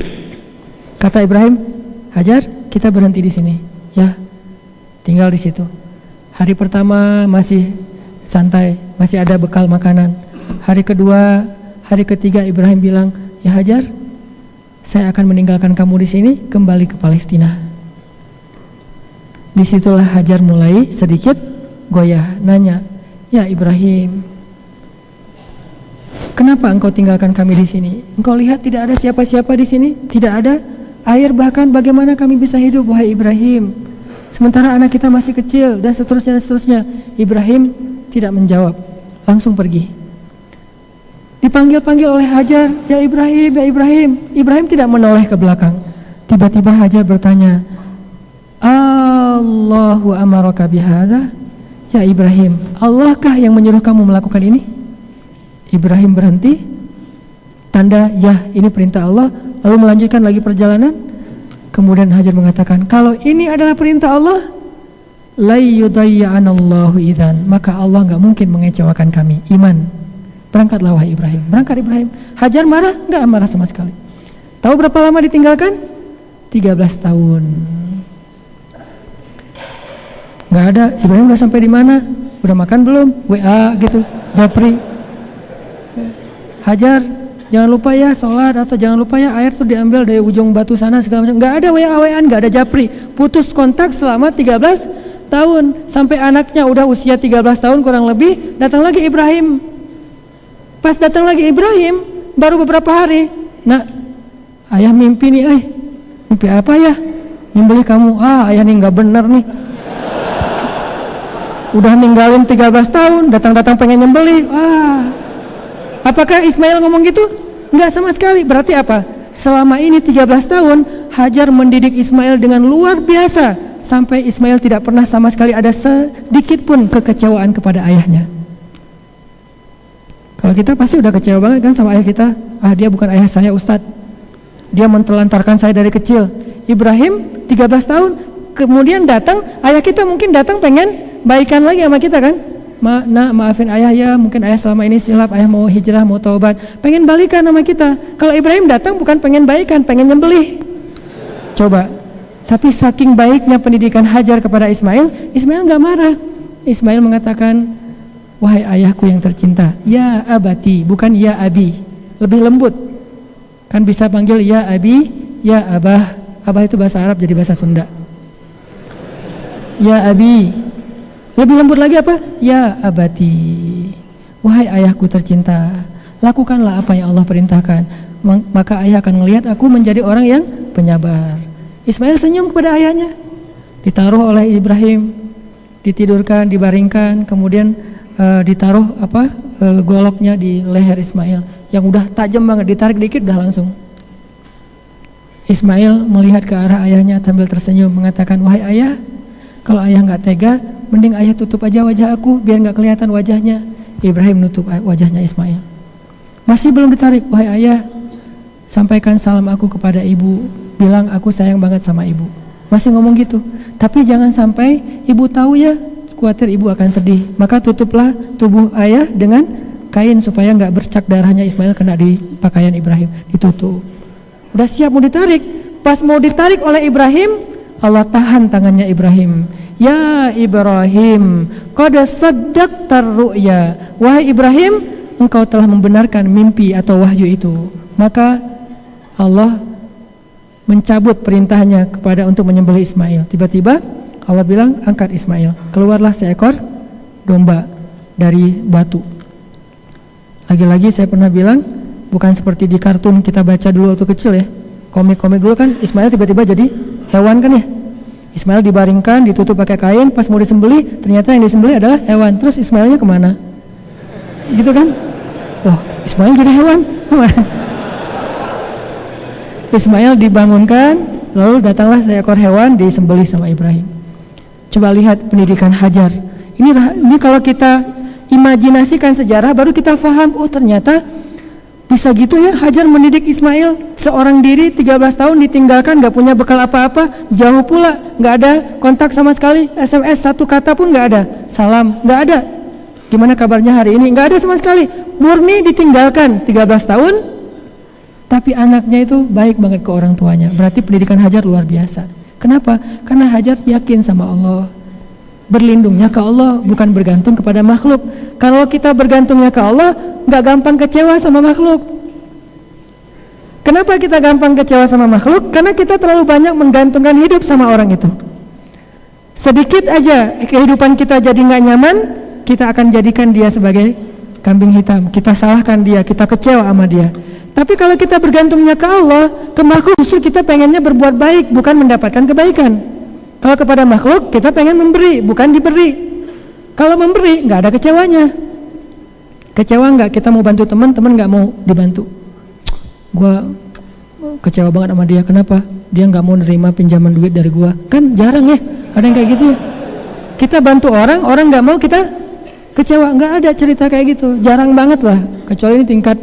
Kata Ibrahim, Hajar, kita berhenti di sini, ya, tinggal di situ. Hari pertama masih santai, masih ada bekal makanan. Hari kedua, hari ketiga Ibrahim bilang, ya Hajar, saya akan meninggalkan kamu di sini, kembali ke Palestina. Disitulah Hajar mulai sedikit goyah, nanya, ya Ibrahim, kenapa engkau tinggalkan kami di sini? Engkau lihat tidak ada siapa-siapa di sini, tidak ada air, bahkan bagaimana kami bisa hidup, wahai Ibrahim? Sementara anak kita masih kecil, dan seterusnya dan seterusnya. Ibrahim tidak menjawab, langsung pergi. Dipanggil-panggil oleh Hajar, ya Ibrahim, ya Ibrahim. Ibrahim tidak menoleh ke belakang. Tiba-tiba Hajar bertanya, Allahu amaraka bihadza? Ya Ibrahim, Allahkah yang menyuruh kamu melakukan ini? Ibrahim berhenti, tanda ya ini perintah Allah, lalu melanjutkan lagi perjalanan. Kemudian Hajar mengatakan, kalau ini adalah perintah Allah, la yudayya'anallahu idzan, maka Allah nggak mungkin mengecewakan kami. Iman. Berangkatlah wahai Ibrahim. Berangkat Ibrahim. Hajar marah? Nggak marah sama sekali. Tahu berapa lama ditinggalkan? 13 tahun. Nggak ada. Ibrahim udah sampai di mana? Udah makan belum? WA gitu, japri. Hajar, jangan lupa ya sholat, atau jangan lupa ya air tuh diambil dari ujung batu sana segala macam. Nggak ada WA-WAan, nggak ada japri. Putus kontak selama 13 tahun. Sampai anaknya udah usia 13 tahun kurang lebih, datang lagi Ibrahim. Pas datang lagi Ibrahim, baru beberapa hari, nak, ayah mimpi nih, mimpi apa ya? Nyembelih kamu. Ayah nih nggak bener nih. Udah ninggalin 13 tahun, datang-datang pengen nyembelih. Apakah Ismail ngomong gitu? Enggak sama sekali. Berarti apa? Selama ini 13 tahun Hajar mendidik Ismail dengan luar biasa, sampai Ismail tidak pernah sama sekali ada sedikit pun kekecewaan kepada ayahnya. Kalau kita pasti udah kecewa banget kan sama ayah kita. Dia bukan ayah saya Ustadz, dia mentelantarkan saya dari kecil. Ibrahim 13 tahun kemudian datang, ayah kita mungkin datang pengen baikan lagi sama kita kan. Maafin ayah ya, mungkin ayah selama ini silap, ayah mau hijrah, mau taubat, pengen balikan sama kita. Kalau Ibrahim datang bukan pengen baikan, pengen nyembelih. Coba. Tapi saking baiknya pendidikan Hajar kepada Ismail, Ismail nggak marah. Ismail mengatakan, wahai ayahku yang tercinta, ya abati, bukan ya abi, lebih lembut. Kan bisa panggil ya abi, ya abah. Abah itu bahasa Arab, jadi bahasa Sunda. Ya abi. Lebih lembut lagi apa? Ya abati, wahai ayahku tercinta, lakukanlah apa yang Allah perintahkan, maka ayah akan melihat aku menjadi orang yang penyabar. Ismail senyum kepada ayahnya. Ditaruh oleh Ibrahim ditidurkan, dibaringkan, kemudian ditaruh goloknya di leher Ismail yang udah tajam banget, ditarik dikit udah langsung. Ismail melihat ke arah ayahnya sambil tersenyum mengatakan, wahai ayah, kalau ayah nggak tega, mending ayah tutup aja wajah aku biar nggak kelihatan wajahnya. Ibrahim nutup wajahnya Ismail. Masih belum ditarik, wahai ayah, sampaikan salam aku kepada ibu, bilang aku sayang banget sama ibu. Masih ngomong gitu, tapi jangan sampai ibu tahu ya, khawatir ibu akan sedih. Maka tutuplah tubuh ayah dengan kain supaya nggak bercak darahnya Ismail kena di pakaian Ibrahim. Ditutup. Udah siap mau ditarik. Pas mau ditarik oleh Ibrahim, Allah tahan tangannya Ibrahim. Ya Ibrahim, qad saddaqtar ru'ya. Wahai Ibrahim, engkau telah membenarkan mimpi atau wahyu itu. Maka Allah mencabut perintahnya kepada untuk menyembelih Ismail. Tiba-tiba Allah bilang, angkat Ismail. Keluarlah seekor domba dari batu. Lagi-lagi saya pernah bilang, bukan seperti di kartun kita baca dulu waktu kecil ya. Komik-komik dulu kan Ismail tiba-tiba jadi hewan kan ya. Ismail dibaringkan, ditutup pakai kain, pas mau disembelih ternyata yang disembelih adalah hewan. Terus Ismailnya kemana? Gitu kan? Wah, Ismail jadi hewan. Ismail dibangunkan, lalu datanglah seekor hewan disembelih sama Ibrahim. Coba lihat pendidikan Hajar. Ini kalau kita imajinasikan sejarah baru kita paham, oh ternyata bisa gitu ya Hajar mendidik Ismail seorang diri 13 tahun ditinggalkan, gak punya bekal apa-apa, jauh pula, gak ada kontak sama sekali, SMS satu kata pun gak ada, salam gak ada, gimana kabarnya hari ini, gak ada sama sekali, murni ditinggalkan 13 tahun, tapi anaknya itu baik banget ke orang tuanya. Berarti pendidikan Hajar luar biasa. Kenapa? Karena Hajar yakin sama Allah, berlindungnya ke Allah, bukan bergantung kepada makhluk. Kalau kita bergantungnya ke Allah, gak gampang kecewa sama makhluk. Kenapa kita gampang kecewa sama makhluk? Karena kita terlalu banyak menggantungkan hidup sama orang itu. Sedikit aja kehidupan kita jadi gak nyaman, kita akan jadikan dia sebagai kambing hitam. Kita salahkan dia, kita kecewa sama dia. Tapi kalau kita bergantungnya ke Allah, ke makhluk, justru kita pengennya berbuat baik, bukan mendapatkan kebaikan. Kalau kepada makhluk, kita pengen memberi, bukan diberi. Kalau memberi, nggak ada kecewanya. Kecewa nggak? Kita mau bantu teman nggak mau dibantu. Gua kecewa banget sama dia. Kenapa? Dia nggak mau nerima pinjaman duit dari gua. Kan jarang ya, ada yang kayak gitu ya. Kita bantu orang nggak mau, kita kecewa. Nggak ada cerita kayak gitu. Jarang banget lah. Kecuali ini tingkat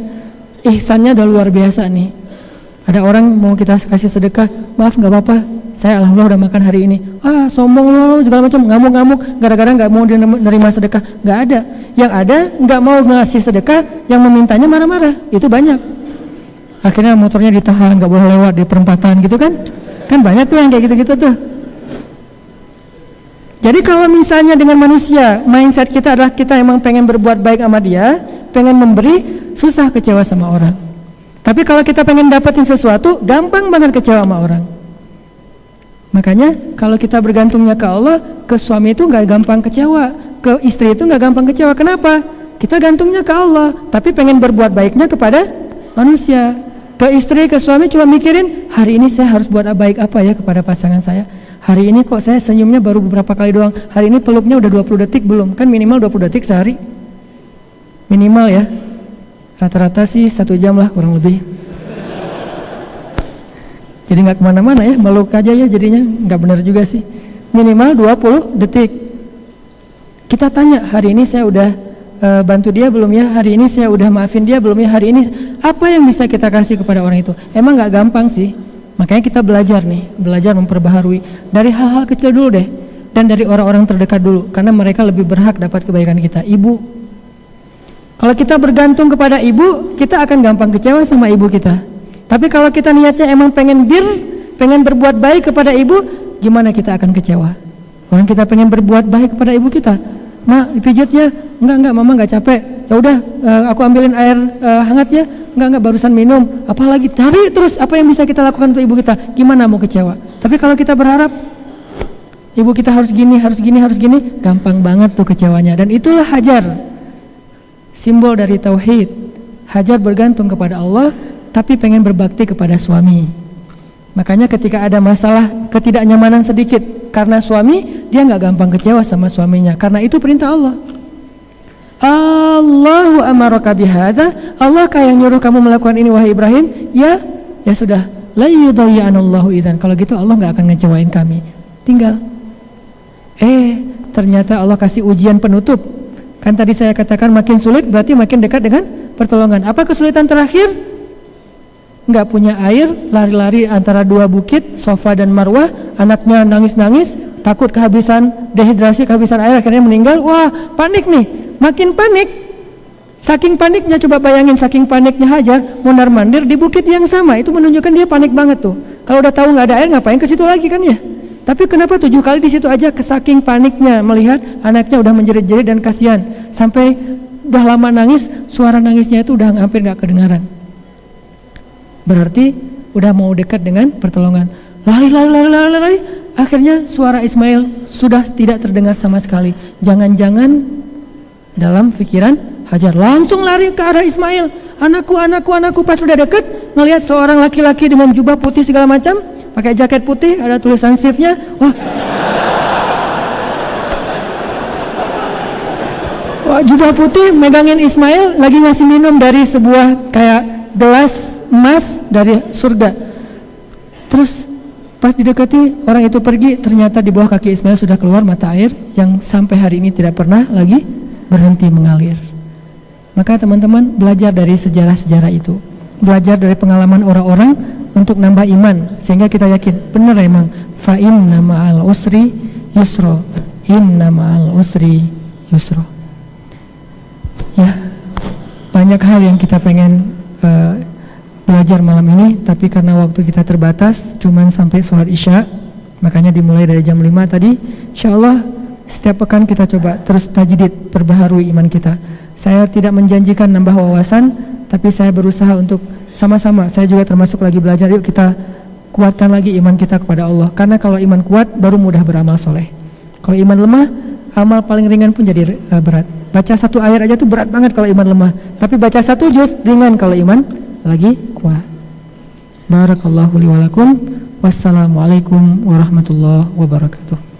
ihsannya udah luar biasa nih. Ada orang mau kita kasih sedekah, maaf nggak apa-apa, saya alhamdulillah udah makan hari ini. Sombong loh segala macam, ngamuk-ngamuk gara-gara nggak mau menerima sedekah. Nggak ada. Yang ada nggak mau ngasih sedekah, yang memintanya marah-marah. Itu banyak. Akhirnya motornya ditahan, nggak boleh lewat di perempatan gitu kan? Kan banyak tuh yang kayak gitu-gitu tuh. Jadi kalau misalnya dengan manusia, mindset kita adalah kita emang pengen berbuat baik sama dia, pengen memberi, susah kecewa sama orang. Tapi kalau kita pengen dapetin sesuatu, gampang banget kecewa sama orang. Makanya kalau kita bergantungnya ke Allah, ke suami itu gak gampang kecewa, ke istri itu gak gampang kecewa. Kenapa? Kita gantungnya ke Allah, tapi pengen berbuat baiknya kepada manusia. Ke istri, ke suami cuma mikirin, hari ini saya harus buat baik apa ya kepada pasangan saya. Hari ini kok saya senyumnya baru beberapa kali doang, hari ini peluknya udah 20 detik belum? Kan minimal 20 detik sehari. Minimal ya. Rata-rata sih 1 jam lah kurang lebih. Jadi nggak kemana-mana ya, meluk aja ya jadinya, nggak benar juga sih. Minimal 20 detik. Kita tanya, hari ini saya udah bantu dia belum ya? Hari ini saya udah maafin dia belum ya? Hari ini apa yang bisa kita kasih kepada orang itu? Emang nggak gampang sih. Makanya kita belajar nih, belajar memperbaharui dari hal-hal kecil dulu deh, dan dari orang-orang terdekat dulu, karena mereka lebih berhak dapat kebaikan kita. Ibu. Kalau kita bergantung kepada ibu, kita akan gampang kecewa sama ibu kita. Tapi kalau kita niatnya emang pengen pengen berbuat baik kepada ibu, gimana kita akan kecewa? Orang kita pengen berbuat baik kepada ibu kita, Mak dipijat ya? Enggak, mama nggak capek. Ya udah, aku ambilin air hangat ya? Enggak, barusan minum. Apalagi cari terus apa yang bisa kita lakukan untuk ibu kita? Gimana mau kecewa? Tapi kalau kita berharap ibu kita harus gini, gampang banget tuh kecewanya. Dan itulah Hajar. Simbol dari tauhid. Hajar bergantung kepada Allah, tapi pengen berbakti kepada suami. Makanya ketika ada masalah ketidaknyamanan sedikit karena suami, dia nggak gampang kecewa sama suaminya, karena itu perintah Allah. Allahu amaraka bihadza, Allah yang nyuruh kamu melakukan ini wahai Ibrahim. Ya sudah, la yudayyanallahu idzan. Kalau gitu Allah nggak akan ngecewain kami. Tinggal ternyata Allah kasih ujian penutup. Kan tadi saya katakan makin sulit berarti makin dekat dengan pertolongan. Apa kesulitan terakhir? Nggak punya air, lari-lari antara dua bukit, Safa dan Marwah. Anaknya nangis-nangis, takut kehabisan, dehidrasi, kehabisan air, akhirnya meninggal. Wah, panik nih, makin panik. Saking paniknya, coba bayangin, saking paniknya Hajar mondar-mandir di bukit yang sama. Itu menunjukkan dia panik banget tuh. Kalau udah tahu nggak ada air, ngapain ke situ lagi kan ya? Tapi kenapa 7 kali di situ aja? Saking paniknya melihat anaknya udah menjerit-jerit dan kasihan, sampai udah lama nangis, suara nangisnya itu udah hampir nggak kedengaran. Berarti udah mau dekat dengan pertolongan. Lari. Akhirnya suara Ismail sudah tidak terdengar sama sekali. Jangan-jangan dalam pikiran Hajar langsung lari ke arah Ismail. Anakku. Pas sudah dekat, ngelihat seorang laki-laki dengan jubah putih segala macam, pakai jaket putih, ada tulisan shift-nya. Wah, jubah putih megangin Ismail, lagi ngasih minum dari sebuah kayak gelas emas dari surga. Terus pas didekati, orang itu pergi, ternyata di bawah kaki Ismail sudah keluar mata air yang sampai hari ini tidak pernah lagi berhenti mengalir. Maka teman-teman belajar dari sejarah-sejarah itu, belajar dari pengalaman orang-orang untuk nambah iman, sehingga kita yakin benar emang fa inna ma'al usri yusra, inna ma'al usri yusra. Ya, banyak hal yang kita pengen belajar malam ini, tapi karena waktu kita terbatas, cuman sampai sholat isya, makanya dimulai dari jam 5 tadi. Insyaallah setiap pekan kita coba terus tajdid, perbaharui iman kita. Saya tidak menjanjikan nambah wawasan, tapi saya berusaha untuk sama-sama, saya juga termasuk lagi belajar. Yuk kita kuatkan lagi iman kita kepada Allah, karena kalau iman kuat baru mudah beramal soleh. Kalau iman lemah, amal paling ringan pun jadi berat. Baca 1 ayat aja tuh berat banget kalau iman lemah, tapi baca 1 juz ringan kalau iman lagi kuat. Barakallahu li wa lakum. Wassalamualaikum warahmatullahi wabarakatuh.